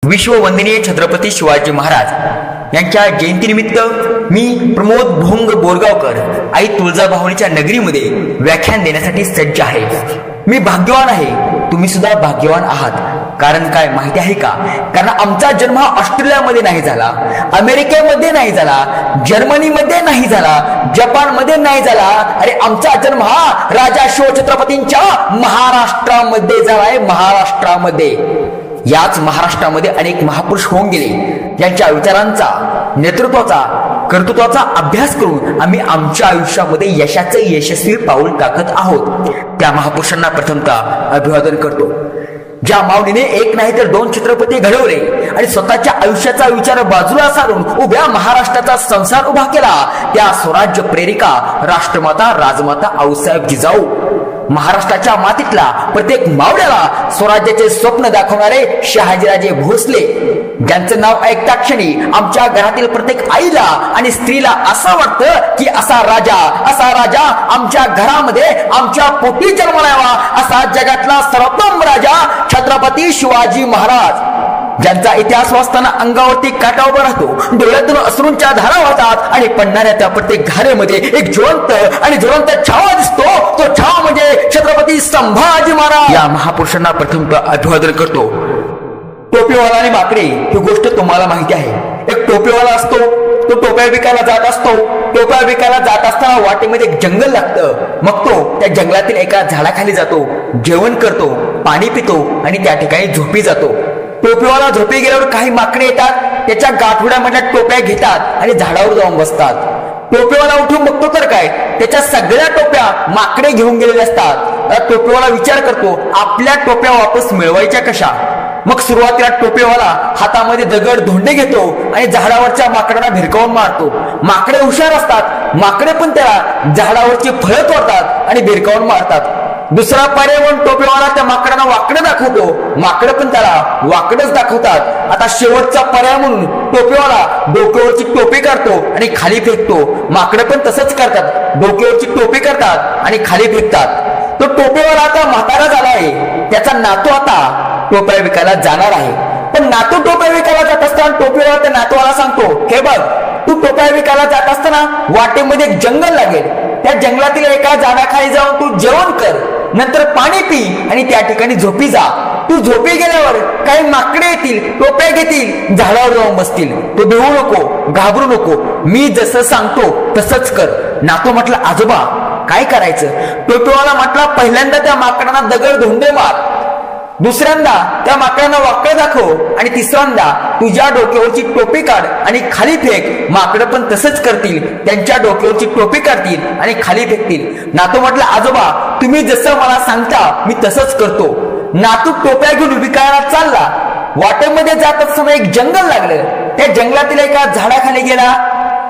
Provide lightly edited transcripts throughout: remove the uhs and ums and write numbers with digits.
विश्ववंदनीय छत्रपती शिवाजी महाराज यांच्या जयंतीनिमित्त मी प्रमोद भोंग बोरगावकर आई तुळजाभवानीच्या नगरीमध्ये व्याख्यान देण्यासाठी सज्ज आहे। मी भाग्यवान आहे, तुम्ही सुद्धा भाग्यवान आहात। कारण काय माहिती आहे का? कारण आमचा जन्म हा ऑस्ट्रेलियामध्ये नाही झाला, अमेरिकेमध्ये नाही झाला, जर्मनीमध्ये नाही झाला, जपानमध्ये नाही झाला। अरे आमचा जन्म हा राजा शिवछत्रपतींच्या महाराष्ट्रामध्ये झालाय, महाराष्ट्रामध्ये। याच महाराष्ट्रामध्ये अनेक महापुरुष होऊन गेले, ज्यांच्या विचारांचा, नेतृत्वाचा, कर्तृत्वाचा अभ्यास करून आम्ही आमच्या आयुष्यामध्ये यशाचे यशस्वी पाऊल टाकत आहोत। त्या महापुरुषांना प्रथमतः अभिवादन करतो, ज्या माऊलीने एक नाही तर दोन छत्रपती घडवले आणि स्वतःच्या आयुष्याचा विचार बाजूला सारून उभ्या महाराष्ट्राचा संसार उभा केला, त्या स्वराज्य प्रेरिका राष्ट्रमाता राजमाता आऊसाहेब जिजाऊ। महाराष्ट्राच्या मातीतला प्रत्येक मावळ्याला स्वराज्याचे स्वप्न दाखवणारे शहाजीराजे भोसले, ज्यांचं नाव ऐकता क्षणी आमच्या घरातील प्रत्येक आईला आणि स्त्रीला असं वाटतं की असा राजा आमच्या घरामध्ये आमच्या पोटी जन्माला यावा, असा जगातला सर्वोत्तम राजा छत्रपती शिवाजी महाराज, ज्यांचा इतिहास वाचताना अंगावरती काटा उभा राहतो, डोळ्यातून अश्रूंच्या धारा वाहतात आणि पडणाऱ्या त्या प्रत्येक धारेमध्ये एक ज्वलंत आणि ज्वलंत छावा दिसतो। तो छावा म्हणजे छत्रपती संभाजी महाराज। या महापुरुषांना प्रथमतः अभिवादन करतो। टोपीवाला आणि माकडे ही गोष्ट तुम्हाला माहिती आहे। एक टोपीवाला असतो, तो टोप्या विकायला जात असतो। टोप्या विकायला जात असताना वाटेमध्ये एक जंगल लागतं, मग तो त्या जंगलातील एका झाडाखाली जातो, जेवण करतो, पाणी पितो आणि त्या ठिकाणी झोपी जातो। टोपीवाला झोपी गेल्यावर काही माकडे येतात, त्याच्या गाठोड्यामधल्या टोप्या घेतात आणि झाडावर जाऊन बसतात। टोपीवाला उठून बघतो तर काय, त्याच्या सगळ्या टोप्या माकडे घेऊन गेलेल्या असतात। टोपीवाला विचार करतो, आपल्या टोप्या वापस मिळवायच्या कशा? मग सुरुवातीला टोपीवाला हातामध्ये दगड धोंडे घेतो आणि झाडावरच्या माकडांना भिरकावून मारतो। माकडे हुशार असतात, माकडे पण त्याला झाडावरची फळं तोडतात आणि भिरकावून मारतात। दुसरा पर्याय म्हणून टोपीवाला त्या माकडांना वाकडं दाखवतो, माकडं पण त्याला वाकडच दाखवतात। आता शेवटचा पर्याय म्हणून टोपीवाला डोक्यावरची टोपी काढतो आणि खाली फेकतो, माकडं पण तसंच करतात, डोक्यावरची टोपी करतात आणि खाली फेकतात। तो टोपीवाला आता म्हातारा झाला आहे, त्याचा नातू आता टोप्या विकायला जाणार आहे। पण नातू टोप्या विकायला जात असताना टोपीवाला त्या नातूला सांगतो, हे बघ, तू टोप्या विकायला जात असताना वाटेमध्ये एक जंगल लागेल, त्या जंगलातील एका झाडाखाली जाऊन तू जेवण कर, नंतर पाणी पी आणि त्या ठिकाणी झोपी जा। तू झोपी गेल्यावर काही माकडे येतील, टोप्या घेतील, झाडावर जाऊन बसतील। तू भिवू नको, घाबरू नको, मी जसं सांगतो तसंच कर। नातू म्हटलं, आजोबा काय करायचं? टोपीवाला म्हटला, पहिल्यांदा त्या माकडांना दगड धोंडे मार, दुसऱ्यांदा त्या माकडांना वाकड दाखव आणि तिसऱ्यांदा तुझ्या डोक्यावरची टोपी काढ आणि खाली फेक। माकडं पण तसंच करतील, त्यांच्या डोक्यावरची टोपी काढतील आणि खाली फेकतील। नातू म्हटलं, आजोबा तुम्ही जसं मला सांगता मी तसंच करतो। नातू टोप्या घेऊन विकायला चालला। वाटेमध्ये जात असताना एक जंगल लागलं, त्या जंगलातील एका झाडाखाली गेला,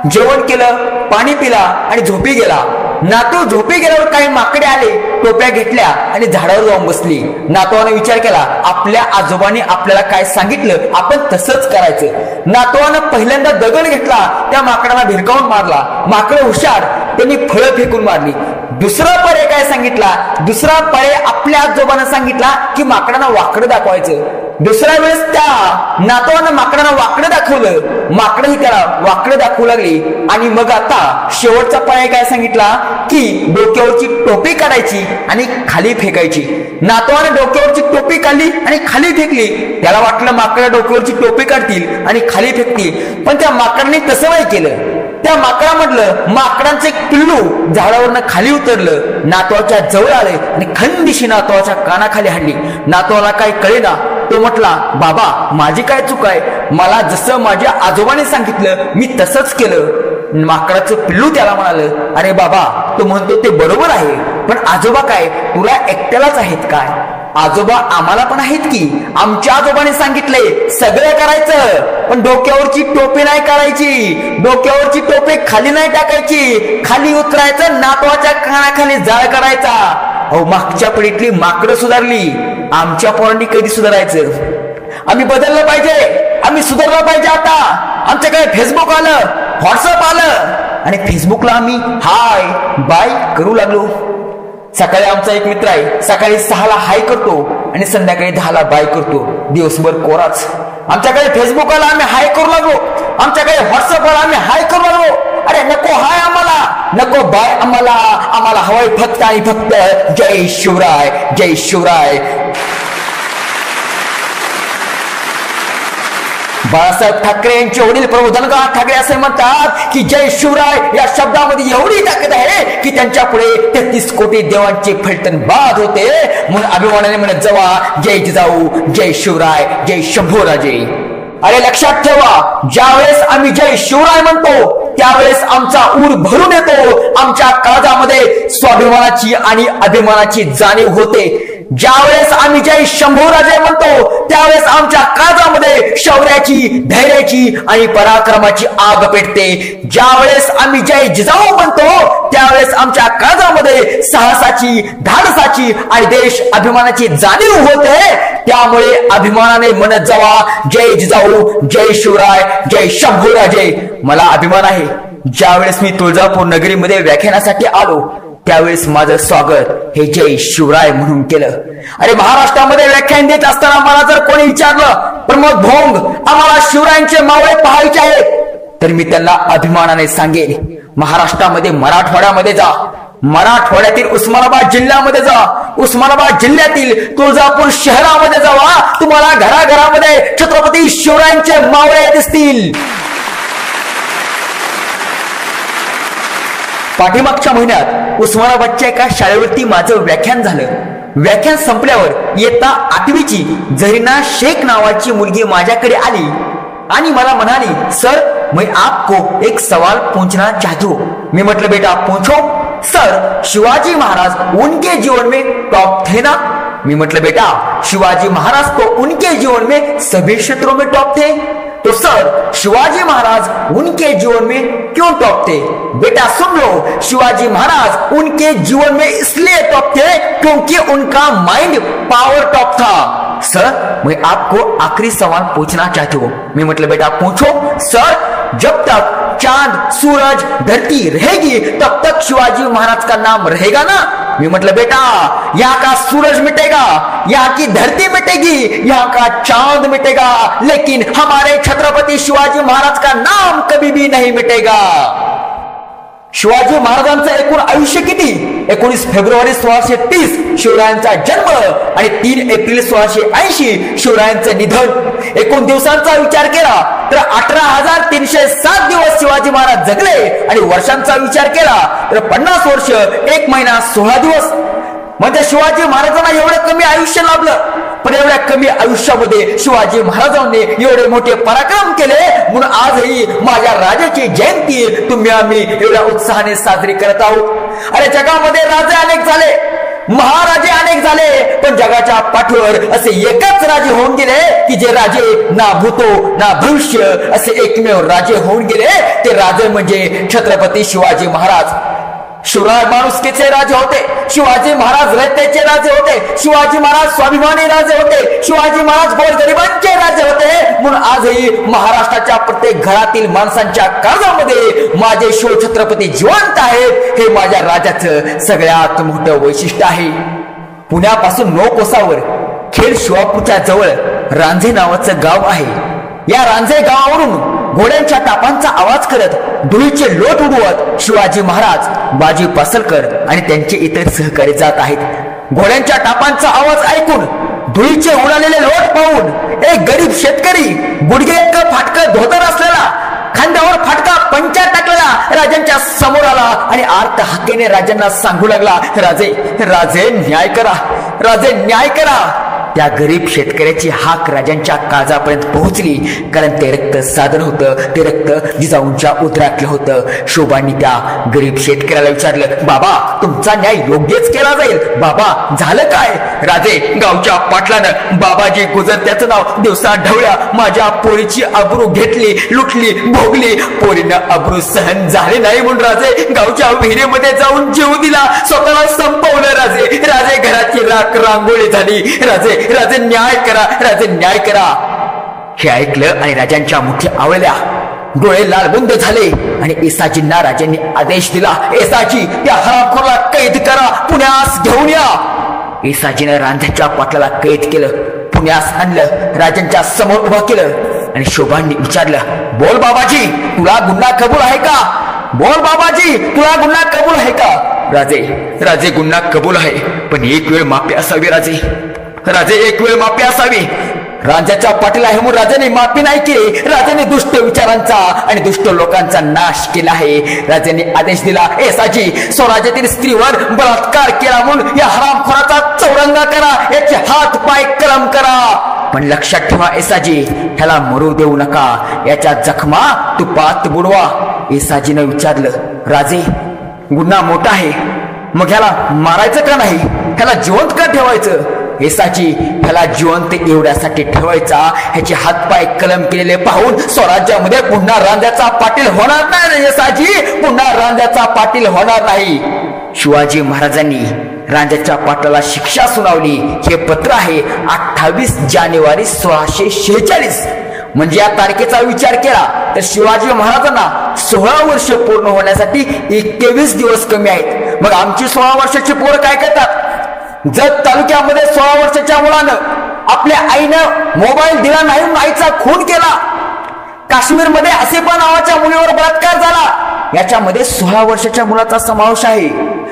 जेवण केलं, पाणी पिला आणि झोपी गेला। नातू झोपी गेल्यावर काही माकडे आले, टोप्या घेतल्या आणि झाडावर जाऊन बसली। नातवाने विचार केला, आपल्या आजोबांनी आपल्याला काय सांगितलं आपण तसंच करायचं। नातवानं पहिल्यांदा दगड घेतला, त्या माकडांना भिरकावून मारला, माकडं हुशार, त्यांनी फळं फेकून मारली। दुसरा पर्याय काय सांगितला? दुसरा पर्याय आपल्या आजोबांना सांगितला की माकडांना वाकडं दाखवायचं। दुसऱ्या वेळेस त्या नातवानं माकडांना वाकडं दाखवलं, माकडं ही त्याला वाकडं दाखवू लागली। आणि मग आता शेवटचा पर्याय काय सांगितला की डोक्यावरची टोपी काढायची आणि खाली फेकायची। नातवाने डोक्यावरची टोपी काढली आणि खाली फेकली। त्याला वाटलं माकडं डोक्यावरची टोपी काढतील आणि खाली फेकतील, पण त्या माकडांनी तसं नाही केलं। त्या माकडा म्हटलं, माकडांचं एक पिल्लू झाडावरनं खाली उतरलं, नातवाच्या जवळ आले आणि खंदिशी नातवाच्या कानाखाली हाणली। नातवाला काही कळेना, तो म्हटला, बाबा माझी काय चूक आहे, मला जसं माझ्या आजोबाने सांगितलं मी तसंच केलं। माकडाचं पिल्लू त्याला म्हणालं, अरे बाबा तो म्हणतो ते बरोबर आहे, पण आजोबा काय तुला एकट्यालाच आहेत काय? आजोबा आम्हाला पण आहेत की, आमच्या आजोबाने सांगितलंय सगळं करायचं, पण डोक्यावरची टोपी नाही काढायची, डोक्यावरची टोपी खाली नाही टाकायची, खाली उतरायचं, नातवाच्या कानाखाली जाळ काढायचा। अहो मागच्या पिढीतली माकडं सुधारली, आमच्या पोरांनी कधी सुधारायचं? आम्ही बदललं पाहिजे, आम्ही सुधारलं पाहिजे। आता आमच्याकडे फेसबुक आलं, व्हॉट्सअप आलं आणि फेसबुकला आम्ही हाय बाय करू लागलो। सकाळी आमचा एक मित्र आहे, सकाळी 6ला हाय करतो आणि संध्याकाळी 10ला बाय करतो, दिवसभर कोराच। आमच्याकडे फेसबुकला आम्ही हाय करू लागलो, आमच्याकडे व्हॉट्सअपवर आम्ही हाय करू लागलो. अरे नको हाय आम्हाला, नको बाय आम्हाला, आम्हाला हवंय फक्त आणि फक्त जय शिवराय, जय शिवराय. बाळासाहेब ठाकरे यांचे वडील प्रभू धनराज ठाकरे असे म्हणतात की जय शिवराय या शब्दामध्ये एवढी ताकद आहे की त्यांच्या पुढे 33 कोटी देवांचे फलटण बाद होते. म्हणून अभिमानाने म्हणत जावा जय जिजाऊ, जय शिवराय, जय शंभूराजे. अरे लक्षात ठेवा, ज्यावेळेस आम्ही जय शिवराय म्हणतो त्यावेळेस आमचा ऊर भरून येतो, आमच्या काळजामध्ये स्वाभिमानाची आणि अभिमानाची जाणीव होते. ज्यावेळेस आम्ही जय शंभूराजे म्हणतो त्यावेळेस आमच्या काळजामध्ये शौर्याची, धैर्याची आणि पराक्रमाची आग पेटते. ज्यावेळेस आम्ही जय जिजाऊ म्हणतो त्यावेळेस आमच्या काळजामध्ये साहसाची, धाडसाची आणि देश अभिमानाची जाणीव होते. त्यामुळे अभिमानाने म्हणत जावा जय जिजाऊ, जय शिवराय, जय शंभूराजे. मला अभिमान आहे ज्यावेळेस मी तुळजापूर नगरीमध्ये व्याख्यानासाठी आलो त्यावेळेस माझं स्वागत हे जय शिवराय म्हणून केलं. अरे महाराष्ट्रामध्ये व्याख्यान देत असताना मला जर कोणी विचारलं प्रमोद भोंग आम्हाला शिवरायांचे मावळे पाहायचे आहेत, तर मी त्यांना अभिमानाने सांगेन महाराष्ट्रामध्ये मराठवाड्यामध्ये जा, मराठवाड्यातील उस्मानाबाद जिल्ह्यामध्ये जा, उस्मानाबाद जिल्ह्यातील तुळजापूर शहरामध्ये जावा, तुम्हाला घराघरामध्ये छत्रपती शिवरायांचे मावळे दिसतील. पाठीमागच्या महिन्यात उस्मानाबादच्या एका शाळेवरती माझं व्याख्यान झालं. व्याख्यान संपल्यावर इयत्ता 8वीची झरीना शेख नावाची मुलगी माझ्याकडे आली आणि मला म्हणाली, सर मैं आपको एक सवाल पूछना चाहती हूँ. मी म्हटलं बेटा पूछो. सर शिवाजी महाराज उनके जीवन में टॉप थे ना. मी म्हटलं बेटा शिवाजी महाराज तो उनके जीवन में सभी क्षेत्रों में टॉप थे. तो सर शिवाजी महाराज उनके जीवन में क्यों टॉप थे. बेटा सुन लो, शिवाजी महाराज उनके जीवन में इसलिए टॉप थे क्योंकि उनका माइंड पावर टॉप था. सर मैं आपको आखिरी सवाल पूछना चाहती हूँ. मैं मतलब बेटा पूछो. सर जब तक चांद, सूरज, धरती रहेगी तब तक शिवाजी महाराज का नाम रहेगा ना. मैं मतलब बेटा यहाँ का सूरज मिटेगा, यहाँ की धरती मिटेगी, यहाँ का चांद मिटेगा, लेकिन हमारे छत्रपति शिवाजी महाराज का नाम कभी भी नहीं मिटेगा. शिवाजी महाराजांचं एकूण आयुष्य किती? 19 फेब्रुवारी 1630 शिवरायांचा जन्म आणि 3 एप्रिल 1680 शिवरायांचं निधन. एकूण दिवसांचा विचार केला तर 18,307 दिवस शिवाजी महाराज जगले आणि वर्षांचा विचार केला तर 50 वर्ष 1 महिना 16 दिवस. म्हणजे शिवाजी महाराजांना एवढं कमी आयुष्य लाभलं, पण एवढ्या कमी आयुष्यामध्ये शिवाजी महाराजांनी एवढे मोठे पराक्रम केले. म्हणून आजही माझ्या राजाची जयंती तुम्ही आम्ही एवढ्या उत्साहाने साजरी करत आहोत. अरे जगामध्ये राजे अनेक झाले, महाराजे अनेक झाले, पण जगाच्या पाठीवर असे एकच राजे होऊन गेले की जे राजे ना भूतो ना भविष्य असे एकमेव राजे होऊन गेले. ते राजे म्हणजे छत्रपती शिवाजी महाराज. शिवराय माणुसकीचे राजे होते, शिवाजी महाराज रयतेचे राजे होते, शिवाजी महाराज स्वाभिमानी राजे होते, शिवाजी महाराज गोरगरिबांचे राजे होते. म्हणून आजही महाराष्ट्राच्या प्रत्येक घरातील माणसांच्या काळजामध्ये माझे शिवछत्रपती जिवंत आहेत. हे माझ्या राजाचं सगळ्यात मोठं वैशिष्ट्य आहे. पुण्यापासून 9 कोसावर खेड शिवापूरच्या जवळ रांझे नावाचं गाव आहे. या रांझे गावावरून घोड्यांच्या टापांचा आवाज करत, धुळीचे लोट उडवत शिवाजी महाराज, बाजी पासलकर आणि त्यांचे इतर सहकारी जात आहेत. घोड्यांच्या टापांचा आवाज ऐकून, धुळीचे उडालेले लोट पाहून एक गरीब शेतकरी गुडघे इतकं फाटकं धोतर असलेला, खांद्यावर फाटका पंचा टाकलेला राजांच्या समोर आला आणि आर्त हाकेने राजांना सांगू लागला, राजे राजे न्याय करा, राजे न्याय करा. त्या गरीब शेतकऱ्याची हाक राजांच्या काळजापर्यंत पोहोचली, कारण ते रक्त साधन होतं, ते रक्त जिजाऊंच्या उदरातलं होतं. शोभांनी त्या गरीब शेतकऱ्याला विचारलं, बाबा तुमचा न्याय योग्यच केला जाईल. बाबा झालं काय? राजे गावच्या पाटलानं बाबाजी गुजर त्याचं नाव दिवसा ढवळ्या माझ्या पोरीची अब्रू घेतली, लुटली, भोगली. पोरीनं अब्रू सहन झाले नाही म्हणून राजे गावच्या विहिरीमध्ये जाऊन जीव दिला, स्वतःला संपवलं. राजे राजे घराची राख रांगोळी झाली. राजे राजे न्याय करा, राजे न्याय करा. हे ऐकलं आणि राजांच्या मुठी आवळल्या, डोळे लालबुंद झाले आणि येसाजींना राजांनी आदेश दिला, येसाजी त्या हरामखोरला कैद करा, पुण्यास घेऊन या. येसाजीनं रांझ्याच्या पाटलाला कैद केलं, पुण्यास आणलं, राजांच्या समोर उभा केलं. आणि शोभांनी विचारलं, बोल बाबाजी, तुला गुन्हा कबूल आहे का? बोल बाबाजी, तुला गुन्हा कबूल आहे का? राजे गुन्हा कबूल आहे, पण एक वेळ माफी असावी राजे एक वेळ माफी असावी. राजाच्या पाठीला आहे म्हणून राजाने माफी नाही केली. राजाने दुष्ट विचारांचा आणि दुष्ट लोकांचा नाश केला आहे. राजाने आदेश दिला, साजी, स्वराज्यातील स्त्रीवर बलात्कार केला म्हणून या हरामखोराचा चौरंगा करा, याचे हात पाय कलम करा. पण लक्षात ठेवा एसाजी, ह्याला मरू देऊ नका, याच्या जखमा तुपात बुडवा. एसाजीने विचारलं, राजे गुन्हा मोठा आहे, मग ह्याला मारायचं का नाही? ह्याला जिवंत का ठेवायचं? एसाजी, ह्याला जिवंत एवढ्यासाठी ठेवायचा, ह्याचे हातपाय कलम केलेले पाहून स्वराज्यामध्ये पुन्हा रांद्याचा पाटील होणार नाही. एसाजी, पुन्हा रांद्याचा पाटील होणार नाही. शिवाजी महाराजांनी रांद्याच्या पाटलाला शिक्षा सुनावली. हे पत्र आहे 28 जानेवारी 1646. म्हणजे या तारखेचा विचार केला तर शिवाजी महाराजांना 16 वर्ष पूर्ण होण्यासाठी 21 दिवस कमी आहेत. मग आमची 16 वर्षाची पोरं काय करतात? जत तालुक्यामध्ये 16 वर्षाच्या मुलानं आपल्या आईनं मोबाईल दिला नाही, आईचा खून केला. काश्मीरमध्ये आसिफा नावाच्या मुलीवर बलात्कार झाला, याच्यामध्ये 16 वर्षाच्या मुलाचा समावेश आहे.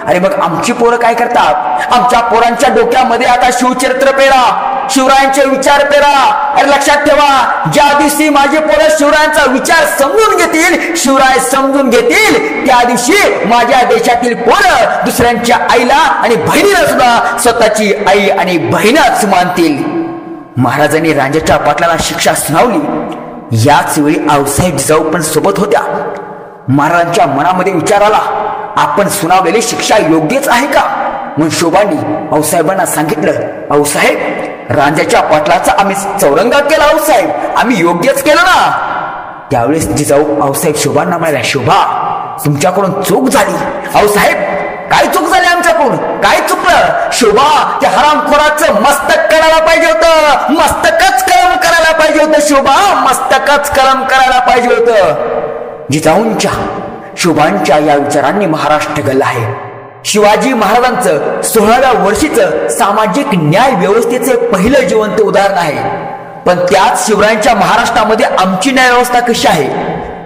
अरे मग आमची पोरं काय करतात? आमच्या पोरांच्या डोक्यामध्ये आता शिवचरित्र पेरा, शिवरायांचे विचार पेरा. अरे लक्षात ठेवा, ज्या दिवशी माझे पोरं शिवरायांचा विचार समजून घेतील, शिवराय समजून घेतील, त्या दिवशी माझ्या देशातील पोरं दुसऱ्यांच्या आईला आणि बहिणीला सुद्धा स्वतःची आई आणि बहिणच मानतील. महाराजांनी रांजेच्या पाटलाला शिक्षा सुनावली. याच वेळी आऊसाहेब जिजाऊ पण सोबत होत्या. महाराजांच्या मनामध्ये विचार आला, आपण सुनावलेली शिक्षा योग्यच आहे का? म्हणून शोभांनी आऊसाहेबांना सांगितलं, आऊसाहेब, रांजाच्या पाटलाचा आम्ही चौरंगा केला, आऊसाहेब, आम्ही योग्यच केलं ना. त्यावेळेस जिजाऊ आऊसाहेब शोभांना म्हणाल्या, शोभा, तुमच्याकडून चूक झाली. आऊसाहेब, काय चूक झाली आमच्याकडून? काय चुकलं? शोभा, त्या हरामखोराचं मस्तक करायला पाहिजे होतं, मस्तकच कलम करायला पाहिजे होतं. शोभा, मस्तकच कलम करायला पाहिजे होतं. जिजाऊंच्या शोभांच्या या विचारांनी महाराष्ट्र गल्ला आहे. शिवाजी महाराजांचं 16व्या वर्षीचं सामाजिक न्याय व्यवस्थेचे पहिलं जिवंत उदाहरण आहे. पण त्याच शिवरायांच्या महाराष्ट्रामध्ये आमची न्याय व्यवस्था कशी आहे?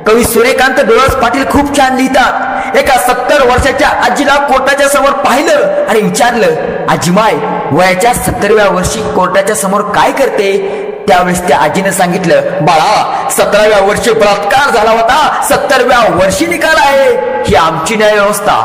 कवी सूर्यकांत डोळस पाटील खूप छान लिहितात. एका 70 वर्षाच्या आजीला कोर्टाच्या समोर पाहिलं आणि विचारलं, आजीमाय, वयाच्या 70व्या वर्षी कोर्टाच्या समोर काय करते? त्यावेळेस त्या आजीने सांगितलं, बाळा, 17व्या वर्षी बलात्कार झाला होता, 70व्या वर्षी निकाल आहे. ही आमची न्याय व्यवस्था.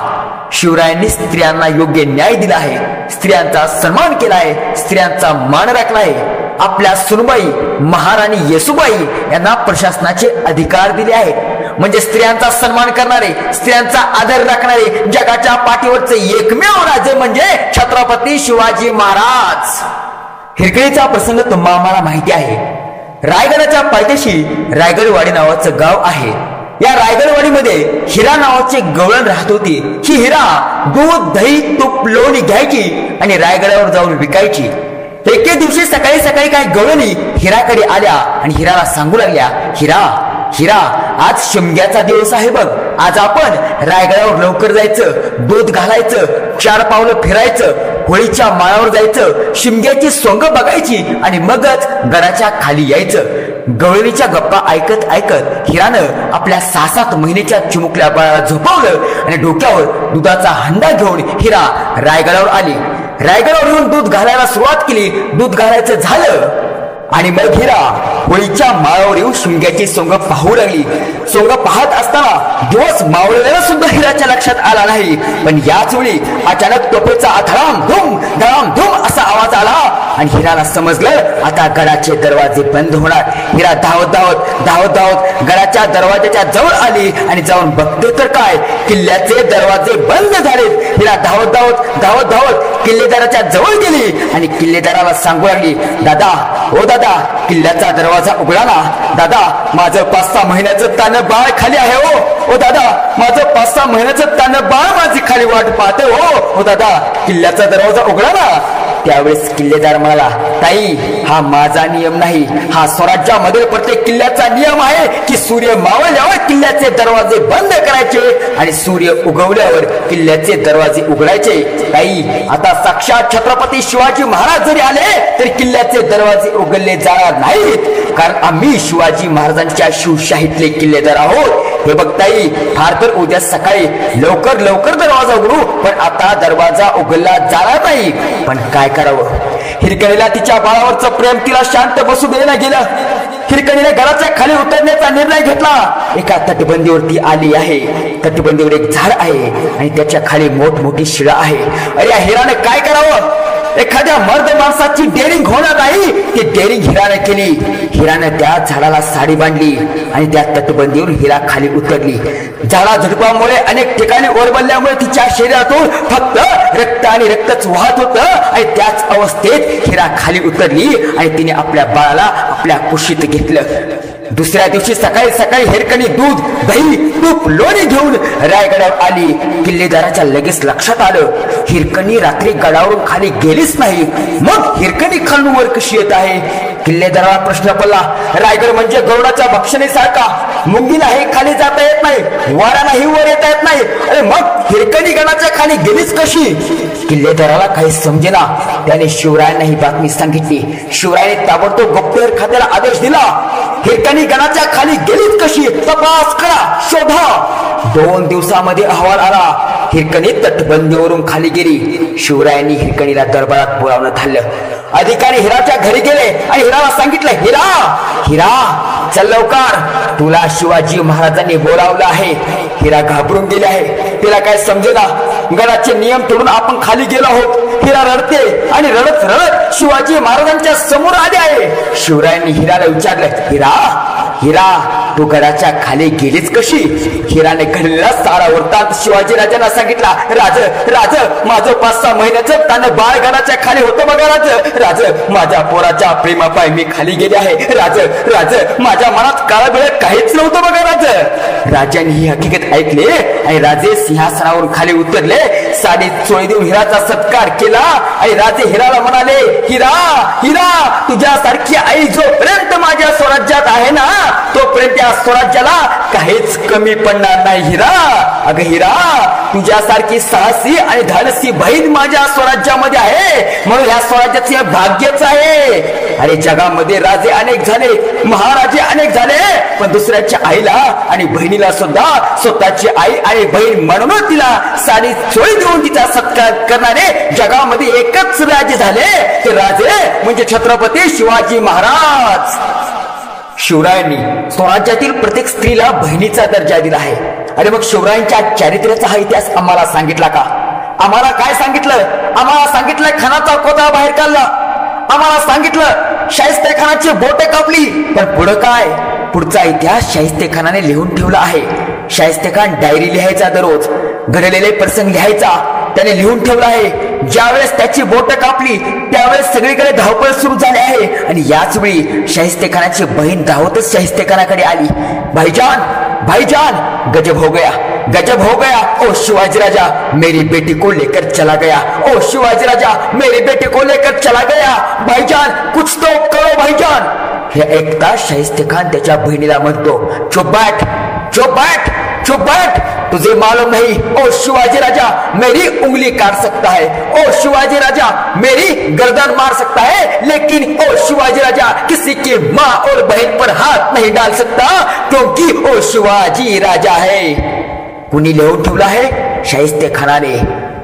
शिवरायांनी स्त्रियांना योग्य न्याय दिला आहे, स्त्रियांचा सन्मान केला आहे, स्त्रियांचा मान राखला आहे. आपल्या सुनबाई महाराणी येसुबाई यांना प्रशासनाचे अधिकार दिले आहेत. म्हणजे स्त्रियांचा सन्मान करणारे, स्त्रियांचा आदर राखणारे जगाच्या पाठीवरचे एकमेव राजे म्हणजे छत्रपती शिवाजी महाराज. हिरकणीचा प्रसंग तुम्हाला आम्हाला माहिती आहे. रायगडाच्या पायथ्याशी रायगडवाडी नावाचं गाव आहे. या रायगडवाडीमध्ये हिरा नावाची गवळण राहत होती. ही हिरा दूध, दही, तूप, लोणी घ्यायची आणि रायगडावर जाऊन विकायची. एके दिवशी सकाळी सकाळी काही गवळणी हिराकडे आल्या आणि हिराला सांगू लागल्या, हिरा, आज शिमग्याचा दिवस आहे बघ. आज आपण रायगडावर लवकर जायचं, दूध घालायचं, 4 पावलं फिरायचं, होळीच्या माळावर जायचं, शिमग्याची सोंग बघायची आणि मगच गडाच्या खाली यायचं. गवळणीच्या गप्पा ऐकत ऐकत हिरानं आपल्या 6-7 महिन्याच्या चिमुकल्या बाळाला झोपवलं आणि डोक्यावर दुधाचा हंडा घेऊन हिरा रायगडावर आली. रायगडावर येऊन दूध घालायला सुरुवात केली. दूध घालायचं झालं आणि मग हिरा होळीच्या माळावर येऊन शिमग्याची सोंग पाहू लागली. सोंग पाहत असताना दिवस मावळलेला सुद्धा हिराच्या लक्षात आला नाही. पण याच वेळी अचानक तोफेचा धडाम धूम असा आवाज आला आणि हिराला समजलं आता गडाचे दरवाजे बंद होणार. हिरा धावत गडाच्या दरवाजाच्या जवळ आली आणि जाऊन बघते तर काय, किल्ल्याचे दरवाजे बंद झालेत. हिरा धावत किल्लेदाराच्या जवळ गेली आणि किल्लेदाराला सांगू लागली, दादा, किल्ल्याचा दरवाजा उघडा ना. दादा, माझं 5-6 महिन्याचं तान बाळ खाली आहे. ओ दादा, माझं 5-6 महिन्याचं तान बाळ माझी खाली वाट पाहते. ओ दादा, किल्ल्याचा दरवाजा उघडा ना. त्यावेळेस किल्लेदार म्हणाला, ताई हा माझा नियम नाही, हा स्वराज्यामधील प्रत्येक किल्ल्याचा नियम आहे की सूर्य मावळल्यावर किल्ल्याचे दरवाजे बंद करायचे आणि सूर्य उगवल्यावर किल्ल्याचे दरवाजे उघडायचे. ताई आता साक्षात छत्रपती शिवाजी महाराज जरी आले तरी किल्ल्याचे दरवाजे उघडले जाणार नाहीत, कारण आम्ही शिवाजी महाराजांच्या शिवशाहीतले किल्लेदार आहोत. हे बघ ताई, फार तर उद्या सकाळी लवकर दरवाजा उघडू, पण आता दरवाजा उघडला जाणार नाही. पण काय करावं? हिरकणीला तिच्या बाळावरचं प्रेम तिला शांत बसू देण्यात गेलं. हिरकणीने घराच्या खाली उतरण्याचा निर्णय घेतला. एका तटबंदीवरती आली आहे. तटबंदीवर एक झाड आहे आणि त्याच्या खाली मोठमोठी शिळा आहे. अरे या हिराने काय करावं? एखाद्या मर्द माणसाची डेअरिंग होणार नाही, ती डेअरिंग हिराने केली. हिराने त्या झाडाला साडी बांधली आणि त्या तटबंदीवर हिरा खाली उतरली. झाडा झुडपामुळे अनेक ठिकाणी ओरबलल्यामुळे तिच्या शरीरातून फक्त रक्त आणि रक्तच वाहत होतं आणि त्याच अवस्थेत हिरा खाली उतरली आणि तिने आपल्या बाळाला आपल्या कुशीत घेतलं. दुसऱ्या दिवशी सकाळी हिरकणी दूध, दही, तूप, लोणी घेऊन रायगडावर आली. किल्लेदाराच्या लगेच लक्षात आलं, हिरकणी रात्री गडावरून खाली गेलीच नाही, मग हिरकणी खालून वर कशी येत आहे? किल्लेदाराला प्रश्न पडला. रायगड म्हणजे गरुडाच्या भक्षणीसारखा, मुंगीला हे खाली जाता येत नाही, वाऱ्यालाही वर येता येत नाही. अरे मग हिरकणी गडाच्या खाली गेलीच कशी? किल्लेदाराला काही समजेना. त्याने शिवरायांना ही बातमी सांगितली. शिवरायाने ताबडतोब गुप्तहेर खात्याला आदेश दिला, हिरकणी गडाच्या खाली गेलीच कशी? तपास करा, शोधा. 2 दिवसामध्ये अहवाल आला. हिरकणी तटबंदीवरून खाली गेली. शिवरायांनी हिरकणीला दरबारात बोलावण्यात आलं. अधिकारी हिराच्या घरी गेले आणि हिराला सांगितलं, हिरा चल लवकर, तुला शिवाजी महाराजांनी बोलावलं आहे. हिरा घाबरून गेली आहे. तिला काय समजेना. गडाचे नियम तोडून आपण खाली गेलो आहोत. हिरा रडते आणि रडत शिवाजी महाराजांच्या समोर आले आहे. शिवरायांनी हिराला विचारलं, हिरा तू गडाच्या खाली गेलीच कशी? हिराने घडलेला सारा वृत्तांत शिवाजी राजांना सांगितला. राज माझं 5-6 महिन्याचं तान बाळ गडाच्या खाली होतं बघा. राज माझ्या पोराच्या प्रेमापायी मी खाली गेले आहे. राज माझ्या मनात काळा बिळ काहीच नव्हतं बघा. राजांनी ही हकीकत ऐकली आणि राजे सिंहासनावरून खाली उतरले. साडी चोळी देऊन हिराचा सत्कार केला आणि राजे हिराला म्हणाले, हिरा तुझ्यासारखी आई जोपर्यंत माझ्या स्वराज्यात आहे ना, तोपर्यंत या स्वराज्याला काहीच कमी पडणार नाही. अगं हिरा, तुझ्यासारखी साहसी आणि धाडसी बहीण माझ्या स्वराज्यामध्ये आहे, म्हणून या स्वराज्याचे भाग्यच आहे. अरे जगामध्ये राजे अनेक झाले, महाराजे अनेक झाले, पण दुसऱ्याच्या आईला आणि बहिणीला सुद्धा स्वतःची आई आणि बहीण म्हणून तिला साडी चोळी देऊन तिचा सत्कार करणारे जगामध्ये एकच राजे झाले, ते राजे म्हणजे छत्रपती शिवाजी महाराज. शिवरायांनी स्वराज्यातील प्रत्येक स्त्रीला बहिणीचा दर्जा दिला आहे. अरे मग शिवरायांच्या चारित्र्याचा हा इतिहास आम्हाला सांगितला का? आम्हाला काय सांगितलं? आम्हाला सांगितलं खानाचा कोथा बाहेर काढला. आम्हाला सांगितलं शाहिस्तेखानाची बोटे कापली. पण पुढं काय? पुढचा इतिहास शाहिस्तेखानाने लिहून ठेवला आहे. शाहिस्तेखान डायरी लिहायचा, दररोज घडलेले प्रसंग लिहायचा. त्याने लिहून ठेवला आहे. ज्यावेळेस त्याची बोट कापली त्यावेळेस सगळीकडे धावपळ सुरू झाली आहे आणि याच वेळी शाहिस्तेखानाची बहीण धावतच शाहिस्तेखानाकडे आली. भाईजान गजब हो गया. ओ शिवाजी राजा, मेरी बेटी को लेकर चला गया. ओ शिवाजी राजा, मेरी बेटी को लेकर चला गया. भाईजान कुछ तो करो भाईजान. हे ऐकता शाहिस्तेखान त्याच्या बहिणीला म्हणतो, चुप बैठ, तुझे मालूम नहीं ओ शिवाजी राजा मेरी उंगली काट सकता है, ओ शिवाजी राजा मेरी गर्दन मार सकता है, लेकिन ओ शिवाजी राजा किसी की माँ और बहन पर हाथ नहीं डाल सकता, क्योंकि ओ शिवाजी राजा है. कुणी लिहून ठेवला आहे? शाहिस्तेखानाने.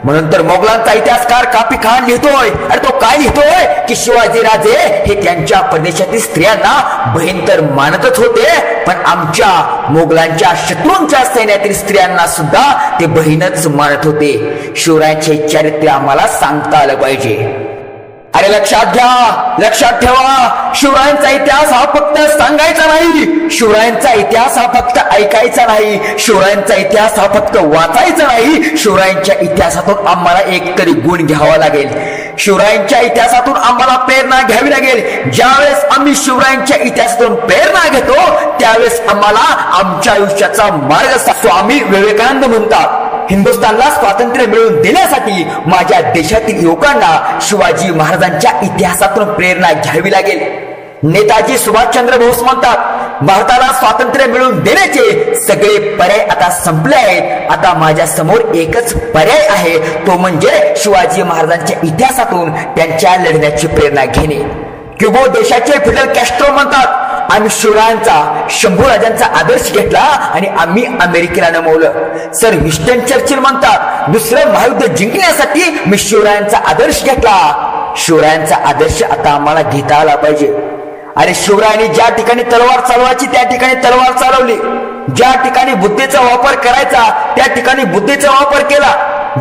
म्हणून तर मोगलांचा इतिहासकार काफी खान लिहितोय. अरे तो काय लिहितोय की शिवाजी राजे हे त्यांच्या प्रदेशातील स्त्रियांना बहीण तर मानतच होते, पण आमच्या मोगलांच्या शत्रूंच्या सैन्यातील स्त्रियांना सुद्धा ते बहीणच मानत होते. शिवरायांचे चारित्र्य आम्हाला सांगता आलं पाहिजे. अरे लक्षात ठेवा, शिवरायांचा इतिहास हा फक्त सांगायचा नाही, शिवरायांचा इतिहास हा फक्त ऐकायचा नाही, शिवरायांचा इतिहास हा फक्त वाचायचा नाही. शिवरायांच्या इतिहासातून आम्हाला एक तरी गुण घ्यावा लागेल. शिवरायांच्या इतिहासातून आम्हाला प्रेरणा घ्यावी लागेल. ज्यावेळेस आम्ही शिवरायांच्या इतिहासातून प्रेरणा घेतो त्यावेळेस आम्हाला आमच्या आयुष्याचा मार्ग स्वामी विवेकानंद म्हणतात, हिंदुस्थानला स्वातंत्र्य मिळवून देण्यासाठी माझ्या देशातील युवकांना शिवाजी महाराजांच्या इतिहासातून प्रेरणा घ्यावी लागेल. नेताजी सुभाषचंद्र बोस म्हणतात, भारताला स्वातंत्र्य मिळवून देण्याचे सगळे पर्याय आता संपले आहेत. आता माझ्या समोर एकच पर्याय आहे, तो म्हणजे शिवाजी महाराजांच्या इतिहासातून त्यांच्या लढण्याची प्रेरणा घेणे. क्युबा देशाचे फिडेल कॅस्ट्रो म्हणतात, आम्ही शिवरायांचा, शंभूराजांचा आदर्श घेतला आणि आम्ही अमेरिकेला नमवलं. सर विस्टन चर्चिल म्हणतात, दुसरं महायुद्ध जिंकण्यासाठी मी शिवरायांचा आदर्श घेतला. शिवरायांचा आदर्श आता आम्हाला घेता आला पाहिजे. अरे शिवरायांनी ज्या ठिकाणी तलवार चालवायची त्या ठिकाणी तलवार चालवली, ज्या ठिकाणी बुद्धीचा वापर करायचा त्या ठिकाणी बुद्धीचा वापर केला,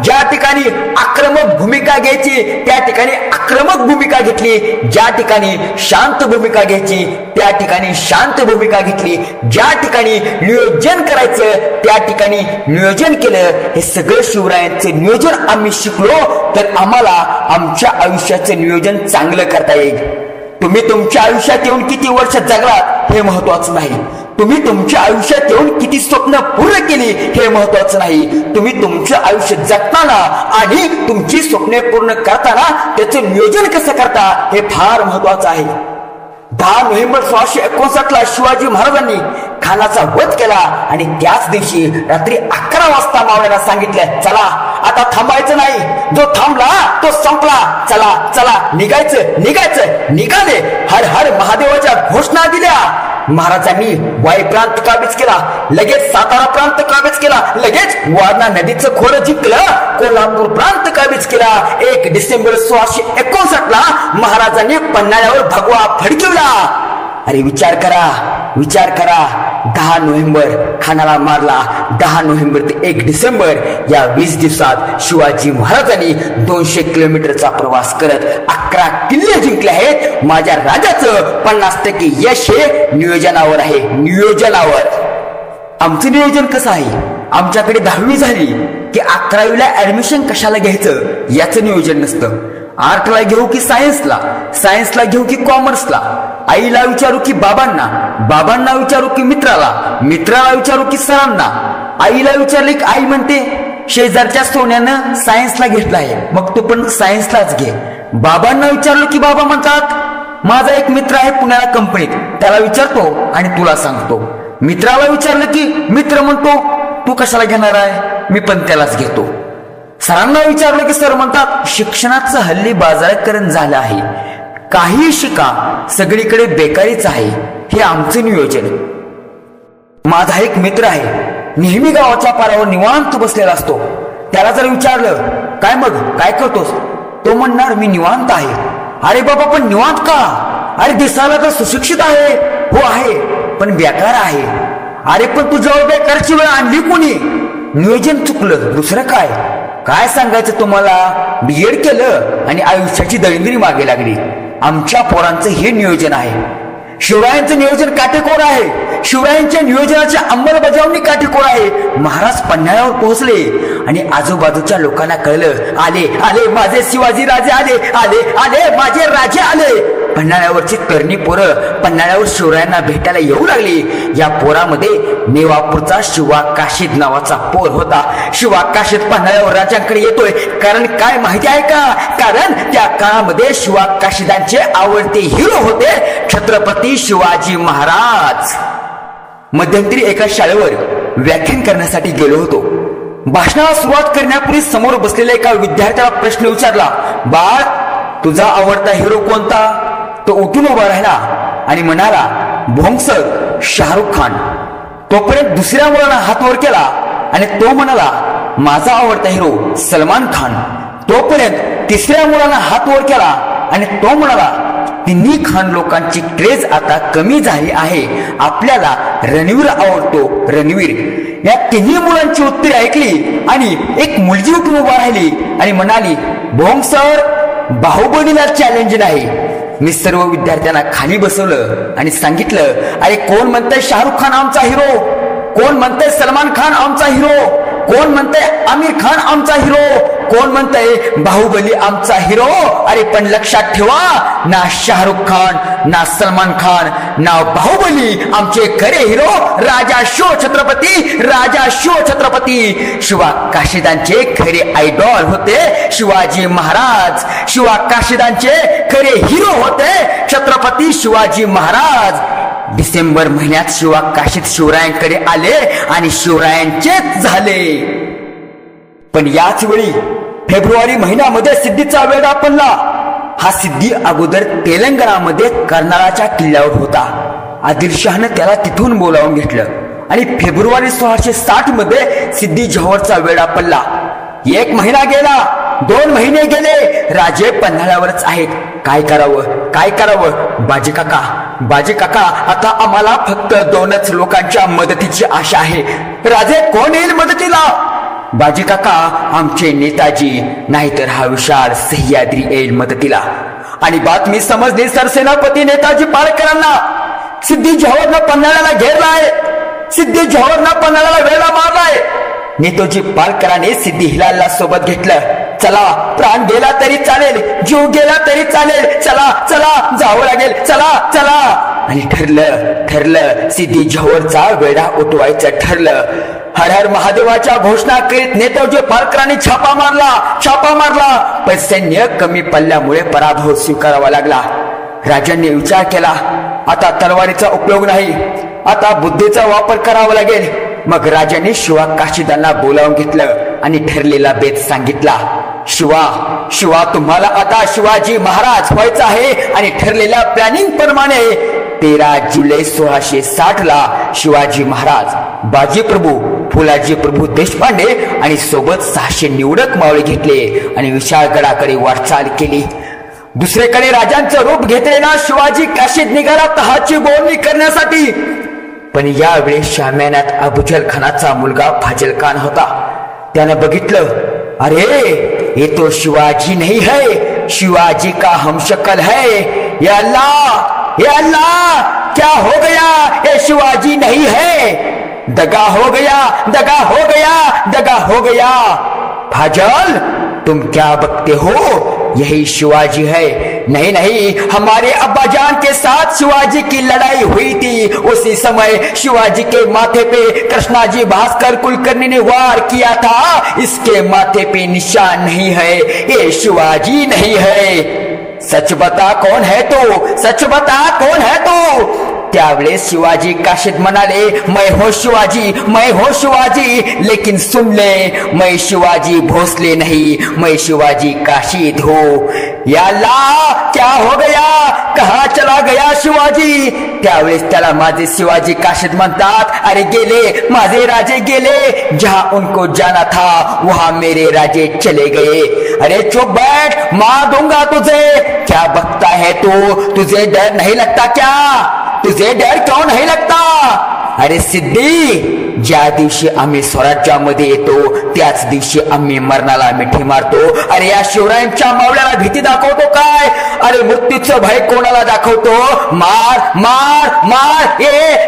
ज्या ठिकाणी आक्रमक भूमिका घ्यायची त्या ठिकाणी आक्रमक भूमिका घेतली, ज्या ठिकाणी शांत भूमिका घ्यायची त्या ठिकाणी शांत भूमिका घेतली, ज्या ठिकाणी नियोजन करायचं त्या ठिकाणी नियोजन केलं. हे सगळं शिवरायांचं नियोजन आम्ही शिकलो तर आम्हाला आमच्या आयुष्याचं नियोजन चांगलं करता येईल. तुम्ही तुमच्या आयुष्यात येऊन किती वर्ष जगलात हे महत्वाचं नाही, तुम्ही तुमच्या आयुष्यात येऊन किती स्वप्न पूर्ण केली हे महत्वाचं नाही, तुम्ही तुमचं आयुष्य जगताना आणि तुमची स्वप्ने पूर्ण करताना त्याचं नियोजन कसं करता हे फार महत्वाचं आहे. 10 नोव्हेंबर 1659 ला शिवाजी महाराजांनी खानाचा वध केला आणि त्याच दिवशी रात्री 11 वाजता मावळ्यांना सांगितलं, चला आता थांबायचं नाही, जो थांबला तो संपला, चला चला निघायचं निघायचं. निघाले. हर हर महादेवाच्या घोषणा दिल्या. महाराजांनी वाई प्रांत काबीज केला, लगेच सातारा प्रांत काबीज केला, लगेच वारणा नदीचं खोरं जिंकलं, कोल्हापूर प्रांत काबीज केला. 1 डिसेंबर 1659 ला महाराजांनी पन्हाळ्यावर भगवा फडकवला. अरे विचार करा, विचार करा. 10 नोव्हेंबर खानाला मारला, 10 नोव्हेंबर ते 1 डिसेंबर या 20 दिवसात शिवाजी महाराजांनी 200 किलोमीटरचा प्रवास करत 11 किल्ले जिंकले आहेत. माझ्या राजाचं 50% यश हे नियोजनावर आहे, नियोजनावर. आमचं नियोजन कसं आहे? आमच्याकडे 10वी झाली की 11वीला ऍडमिशन कशाला घ्यायचं याचं नियोजन नसतं. आर्टला घेऊ की सायन्सला, सायन्सला घेऊ की कॉमर्सला, आईला विचारू की बाबांना, बाबांना विचारू की मित्राला, मित्राला विचारू की सरांना. आईला विचारले की आई म्हणते शेजारच्या सोन्यानं सायन्सला घेतला आहे, मग तू पण सायन्सलाच घे. बाबांना विचारलं की बाबा म्हणतात माझा एक मित्र आहे पुण्याला कंपनीत, त्याला विचारतो आणि तुला सांगतो. मित्राला विचारलं की मित्र म्हणतो तू कशाला घेणार आहे, मी पण त्यालाच घेतो. सरांना विचारलं की सर म्हणतात शिक्षणाचं हल्ली बाजारीकरण झालं आहे, काही शिका, सगळीकडे बेकारीच आहे. हे आमचं नियोजन. माझा एक मित्र आहे, नेहमी गावाच्या पारावर निवांत बसलेला असतो. त्याला जर विचारलं काय मग काय करतोस, तो म्हणणार मी निवांत आहे. अरे बाबा पण निवांत का? अरे दिसायला तर सुशिक्षित आहे. हो आहे, पण बेकार आहे. अरे पण तुझ्यावर बेकारची वेळ आणली कोणी? नियोजन चुकलं, दुसरं काय? काय सांगायचं तुम्हाला? बीएड केलं आणि आयुष्याची दळिंद्री मागे लागली. आमच्या पोरांचं हे नियोजन आहे. शिवरायांचं नियोजन काटेकोर आहे, शिवरायांच्या नियोजनाची अंमलबजावणी काटेकोर आहे. महाराज पन्हाळ्यावर पोहोचले आणि आजूबाजूच्या लोकांना कळलं, आले आले माझे शिवाजी राजे आले, आले आले माझे राजे आले. पन्हाळ्यावरची तरणी पोरं पन्हाळ्यावर शिवरायांना भेटायला येऊ लागली. या पोरामध्ये नेवापूरचा शिवा काशीद नावाचा पोर होता. शिवा काशीद पन्हाळ्यावर राजांकडे येतोय. कारण काय माहिती आहे का? कारण त्या काळामध्ये शिवा काशीदांचे आवडते हिरो होते छत्रपती शिवाजी महाराज. मध्यंतरी एका शाळेवर व्याख्यान करण्यासाठी गेलो होतो. भाषणाला सुरुवात करण्यापूर्वी समोर बसलेल्या एका विद्यार्थ्याला प्रश्न विचारला, बाळ तुझा आवडता हिरो कोणता? तो उठून उभा राहिला आणि म्हणाला भोंगसर शाहरुख खान. तोपर्यंत दुसऱ्या मुलानं हात वर केला आणि तो म्हणाला माझा आवडता हिरो सलमान खान. तोपर्यंत तिसऱ्या मुलानं हात वर केला आणि तो म्हणाला तिन्ही खान लोकांची क्रेज आता कमी झाली आहे, आपल्याला रणवीर आवडतो, रणवीर. या तिन्ही मुलांची उत्तरे ऐकली आणि एक मुलगी उठून उभा राहिली आणि म्हणाली भोंगसर बाहुबलीला चॅलेंज नाही. मी सर्व विद्यार्थ्यांना खाली बसवलं आणि सांगितलं, अरे कोण म्हणतंय शाहरुख खान आमचा हिरो, कोण म्हणतंय सलमान खान आमचा हिरो, कोण म्हणतंय आमिर खान आमचा हिरो, कोण म्हणतंय बाहुबली आमचा हिरो? अरे पण लक्षात ठेवा, ना शाहरुख खान ना सलमान खान ना बाहुबली आमचे खरे हिरो राजा शिव छत्रपती शिवा काशीदांचे खरे आयडॉल होते शिवाजी महाराज. शिवा काशीदांचे खरे हिरो होते छत्रपती शिवाजी महाराज. डिसेंबर महिन्यात शिवा काशीत शिवरायांकडे आले आणि शिवरायांचेच झाले. पण याच वेळी फेब्रुवारी महिन्यामध्ये सिद्धीचा वेढा पडला. हा सिद्धी अगोदर तेलंगणामध्ये कर्नाळाच्या किल्ल्यावर होता. आदिलशहानं त्याला तिथून बोलावून घेतलं आणि फेब्रुवारी 1660 मध्ये सिद्धी जोहरचा वेढा पडला. 1 महिना गेला, 2 महिने गेले, राजे पन्हाळ्यावरच आहेत. काय करावं? बाजी काका आता आम्हाला फक्त 2च लोकांच्या मदतीची आशा आहे. राजे कोण येईल मदतीला? बाजी काका आमचे नेताजी, नाहीतर हा विशाल सह्याद्री येईल मदतीला. आणि बातमी समजली सरसेनापती नेताजी पाळकरांना. सिद्धी जोहरनं पन्हाळ्याला घेरलाय, सिद्धी जोहरनं पन्हाळ्याला वेढा मारलाय. नेताजी पाळकरांनी सिद्धी हिलालला सोबत घेतलं. चला, प्राण गेला तरी चालेल, जीव गेला तरी चालेल, चला जावं लागेल, चला. आणि ठरलं सिद्धी जोहरचा वेढा उठवायचं ठरलं. हर हर महादेवाच्या घोषणा करीत नेताजी पाळकरांनी छापा मारला. पण सैन्य कमी पडल्यामुळे पराभव स्वीकारावा लागला. राजांनी विचार केला, आता तलवारीचा उपयोग नाही, आता बुद्धीचा वापर करावा लागेल. मग राजाने शिवा काशीदांना बोलावून घेतलं आणि ठरलेला बेत सांगितला. शिवा तुम्हाला आता शिवाजी महाराज व्हायचा आहे. आणि ठरलेल्या प्लॅनिंग प्रमाणे 13 जुलै 1660 ला शिवाजी महाराज, बाजी प्रभू, फुलाजी प्रभू देशपांडे आणि सोबत 600 निवडक मावळे घेतले आणि विशाळगडाकडे वाटचाल केली. दुसरीकडे राजांचं रूप घेतलेला शिवाजी काशीत निघाला तहाची बोलणी करण्यासाठी. पण यावेळी शाम्यानात अबुजल खानाचा मुलगा फाजल खान होता. त्यानं बघितलं, अरे ये तो शिवाजी नहीं है, शिवाजी का हमशक्ल है. या अल्लाह क्या हो गया, ये शिवाजी नहीं है. दगा हो गया. फाजल तुम क्या बकते हो, यही शिवाजी है. नहीं, हमारे अब्बाजान के साथ शिवाजी की लड़ाई हुई थी. उसी समय शिवाजी के माथे पे कृष्णाजी भास्कर कुलकर्णी ने वार किया था. इसके माथे पे निशान नहीं है, ये शिवाजी नहीं है. सच बता कौन है तू? त्यावेळेस शिवाजी काशीत म्हणाले, मैं हो शिवाजी, लेकिन सुन ले, मैं शिवाजी भोसले नहीं, मैं शिवाजी काशीद हूँ. या अल्लाह क्या हो गया, कहाँ चला गया शिवाजी. त्यावेळेस त्याला माझे शिवाजी काशीद म्हणतात. अरे गेले, माझे राजे गेले, जहाँ उनको जाना था वहाँ मेरे राजे चले गए. अरे चुप बैठ, मार दूंगा तुझे. क्या बकता है तू, तुझे डर नहीं लगता क्या? तुझे डर क्यों नहीं लगता? अरे सिद्धी, ज्या दिवशी आम्ही स्वराज्यामध्ये येतो त्याच दिवशी आम्ही मरणाला मिठी मारतो. अरे या शिवरायांच्या मावळ्याला भीती दाखवतो काय? अरे मृत्यूचं भय कोणाला दाखवतो? मार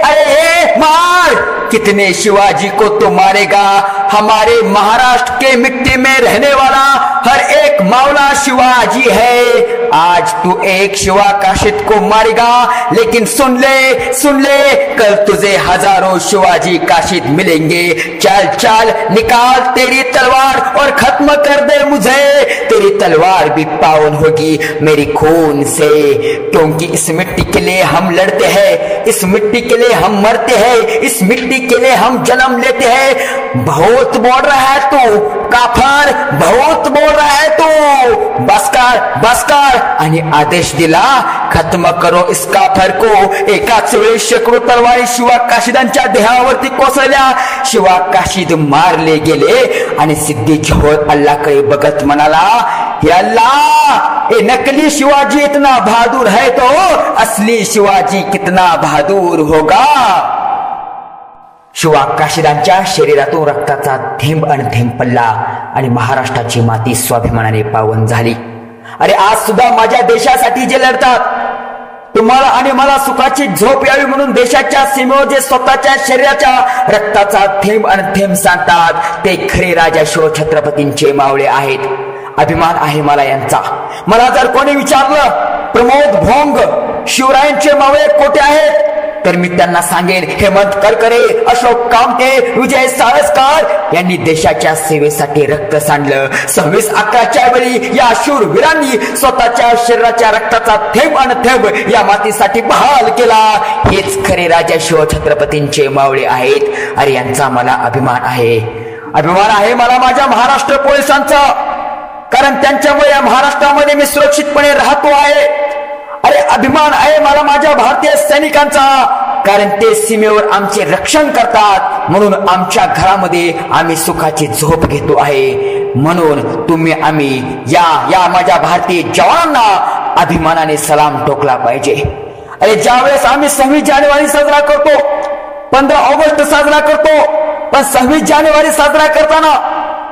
अरे मार. कितने शिवाजी को तो मारेगा? हमारे महाराष्ट्र के मिट्टी में रहने वाला हर एक मावला शिवाजी है. आज तू एक शिवा काशीद को मारेगा, लेकिन सुन ले, कल तुझे हजारों शिवाजी काशीद मिलेंगे. चल निकाल तेरी तलवार और खत्म कर दे मुझे. तेरी तलवार भी पावन होगी मेरी खून से, क्योंकि इस मिट्टी के लिए हम लड़ते हैं, इस मिट्टी के लिए हम मरते हैं, इस मिट्टी के लिए हम जन्म लेते हैं. बहुत बोल रहा है तू काफर, बहुत बोल रहा है तू. बस कर. आणि आदेश दिला, खत्म करो इस काफर को. एकाच वेळी शेकडो तलवारी शिवा काशीदांच्या देहावरती कोसळल्या. शिवा काशीद मारले गेले आणि सिद्धी जोहर अल्लाहकडे बघत म्हणाला, या अल्लाह, ये नकली शिवाजी इतना बहादुर है तो असली शिवाजी कितना बहादुर होगा. शिवा काशीदांच्या शरीरातून रक्ताचा थेंब अनथेंब पडला आणि महाराष्ट्राची माती स्वाभिमानाने पावन झाली. अरे आज सुद्धा माझ्या देशासाठी जे लढतात तुम्हाला आणि मला सुखाची झोप यावी म्हणून देशाच्या सीमेवर जे स्वतःच्या शरीराच्या रक्ताचा थेंब आणि थेंब सांगतात ते खरे राजा शिवछत्रपतींचे मावळे आहेत. अभिमान आहे मला यांचा. मला जर कोणी विचारलं प्रमोद भोंग शिवरायांचे मावळे कोठे आहेत तर मी त्यांना सांगेन हेमंत करकरे, अशोक कामते, विजय सावरकर यांनी देशाच्या सेवेसाठी रक्त सांडलं. 26/11च्या वेळी या शूरवीरांनी स्वतःच्या शरीराच्या रक्ताचा थेंब आणि थेंब या मातीसाठी बहाल केला. हेच खरे राजा शिवछत्रपतींचे मावळे आहेत. अरे यांचा मला अभिमान आहे. अभिमान आहे मला माझ्या महाराष्ट्र पोलिसांचा, कारण त्यांच्यामुळे या महाराष्ट्रामध्ये मी सुरक्षितपणे राहतो आहे. अरे अभिमान आहे मला माझ्या भारतीय सैनिकांचा, कारण ते सीमेवर आमचे रक्षण करतात, म्हणून आमच्या घरामध्ये आम्ही सुखाची झोप घेतो आहे. म्हणून तुम्ही आम्ही या माझ्या भारतीय जवानांना अभिमानाने सलाम ठोकला पाहिजे. अरे ज्यावेळेस आम्ही 26 जानेवारी साजरा करतो, 15 ऑगस्ट साजरा करतो, पण 26 जानेवारी साजरा करताना,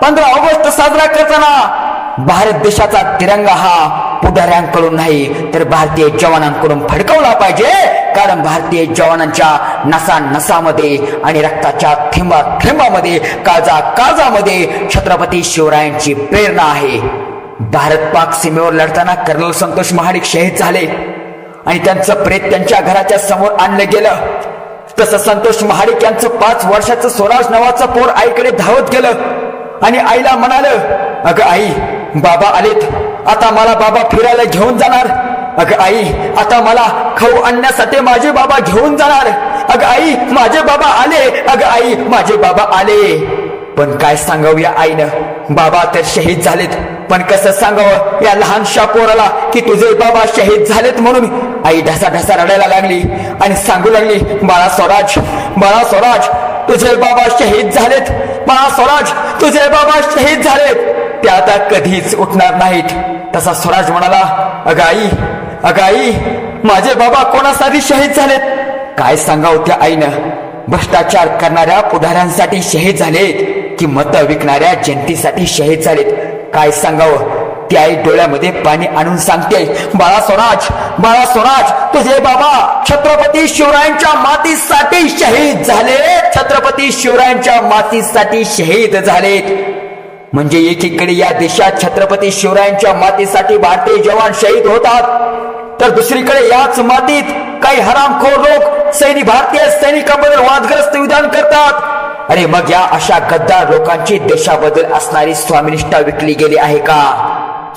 15 ऑगस्ट साजरा करताना भारत देशाचा तिरंगा हा पुढाऱ्यांकडून नाही तर भारतीय जवानांकडून फडकवला पाहिजे. कारण भारतीय जवानांच्या नसा नसामध्ये आणि रक्ताच्या थेंबा थेंबामध्ये, काळजा काळजामध्ये छत्रपती शिवरायांची प्रेरणा आहे. भारत पाक सीमेवर लढताना कर्नल संतोष महाडिक शहीद झाले आणि त्यांचं प्रेत त्यांच्या घराच्या समोर आणलं गेलं. तसं संतोष महाडिक यांचं 5 वर्षाचं स्वराज नावाचं पोर आईकडे धावत गेलं आणि आईला म्हणालं, अगं आई बाबा आलेत, आता मला बाबा फिरायला घेऊन जाणार. अगं आई आता मला खाऊ आणण्यासाठी माझे बाबा घेऊन जाणार. अगं आई माझे बाबा आले, अगं आई माझे बाबा आले. पण काय सांगावं या आईनं, बाबा तर शहीद झालेत, पण कसं सांगावं या लहानशा पोराला की तुझे बाबा शहीद झालेत म्हणून. आई ढसा ढसा रडायला लागली आणि सांगू लागली, बाळा स्वराज, बाळा स्वराज तुझे बाबा शहीद झालेत, बाळा स्वराज तुझे बाबा शहीद झालेत, ते आता कधीच उठणार नाहीत. तसा स्वराज म्हणाला, अगं आई माझे बाबा कोणासाठी शहीद झालेत. काय सांगावं त्या आईनं, भ्रष्टाचार करणाऱ्या पुढाऱ्यांसाठी शहीद झालेत की मत विकणाऱ्या जनतेसाठी शहीद झालेत. काय सांगावं ती आई डोळ्यामध्ये पाणी आणून सांगते, बाळा स्वराज, बाळा स्वराज तुझे बाबा छत्रपती शिवरायांच्या मातीसाठी शहीद झाले, छत्रपती शिवरायांच्या मातीसाठी शहीद झालेत. म्हणजे एकीकडे या देशात छत्रपती शिवरायांच्या मातीसाठी भारतीय जवान शहीद होतात, तर दुसरीकडे याच मातीत काही हरामखोर लोक भारतीय सैनिकांबद्दल वादग्रस्त विधान करतात. अरे मग या अशा गद्दार लोकांची देशाबद्दल असणारी स्वामिनिष्ठा विकली गेली आहे का?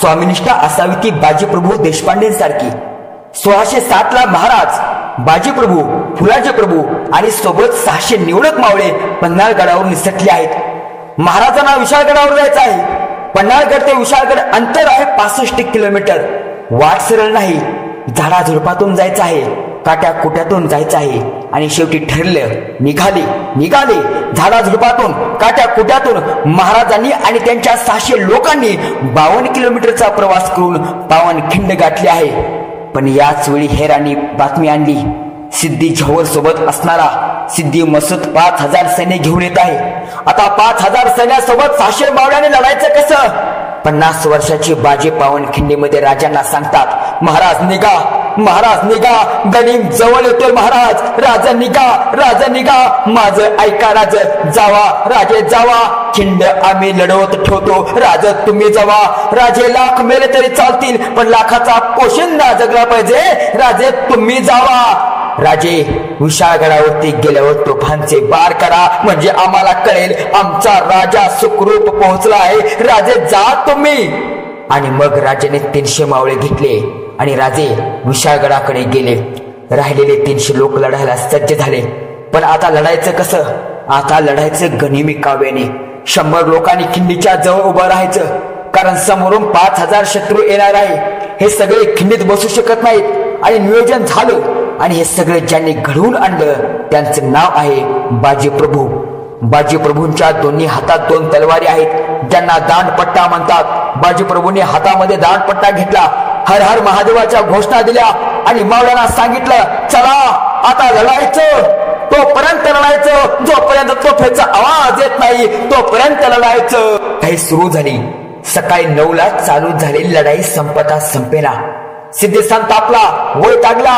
स्वामिनिष्ठा असावी ती बाजीप्रभू देशपांडेंसारखी. 1607 ला महाराज, बाजीप्रभू, फुलाजी प्रभू आणि सोबत 600 निवडक मावळे पन्हाळगडावर निसटले आहेत. महाराजांना विशाळगडावर जायचं आहे. पन्हाळगड ते विशाळगड अंतर आहे 65 किलोमीटर. वाट सरळ नाही, झाडाझुडपातून जायचं आहे, काट्या कुट्यातून जायचं आहे. आणि शेवटी ठरलं, निघाले झाडाझुडपातून, काट्या कुट्यातून. महाराजांनी आणि त्यांच्या 600 लोकांनी 52 किलोमीटरचा प्रवास करून पावनखिंड गाठली आहे. पण याच वेळी हेरांनी बातमी आणली, सिद्धी झोवर सोबत असणारा सिद्धी मसूद 5000 सैन्य घेऊन येत आहे. आता 5000 सैन्यासोबत 600 मावळ्याने लढायचं कसं? 50 वर्षाची बाजी पावनखिंडीमध्ये राजांना सांगतात, महाराज निघा, गनिम जवळ येतोय महाराज, राजा निघा, माझं ऐका राज, जावा राजे जावा, खिंड आम्ही लढवत ठेवतो, राज तुम्ही जावा. राजे लाख मेले तरी चालतील, पण लाखाचा पोशिंदा जगला पाहिजे, राजे तुम्ही जावा. राजे विशाळगडावरती गेल्यावर तोफांचे बार करा, म्हणजे आम्हाला कळेल आमचा राजा सुखरूप पोहोचला आहे, राजे जा तुम्ही. आणि मग राजाने 300 मावळे घेतले आणि राजे विशाळगडाकडे गेले. राहिलेले 300 लोक लढायला सज्ज झाले. पण आता लढायचं कसं? आता लढायचं गनिमी काव्याने. 100 लोकांनी खिंडीच्या जवळ उभं राहायचं, कारण समोरून 5000 शत्रू येणार आहे. हे सगळे खिंडीत बसू शकत नाहीत. आणि नियोजन झालं आणि हे सगळे ज्यांनी घडवून आणलं त्यांचं नाव आहे बाजीप्रभू. बाजीप्रभूंच्या दोन्ही हातात 2 तलवारी आहेत, ज्यांना दांडपट्टा म्हणतात. बाजीप्रभूंनी हातामध्ये दांडपट्टा घेतला, हर हर महादेवाच्या घोषणा दिल्या आणि मावळ्यांना सांगितलं, चला आता लढायचं, तोपर्यंत लढायचं, जोपर्यंत तोफेचा आवाज येत नाही तोपर्यंत लढायचं. काही सुरू झाली. सकाळी 9 ला चालू झालेली लढाई संपता संपेना. सिद्धी संतापला, वैतागला.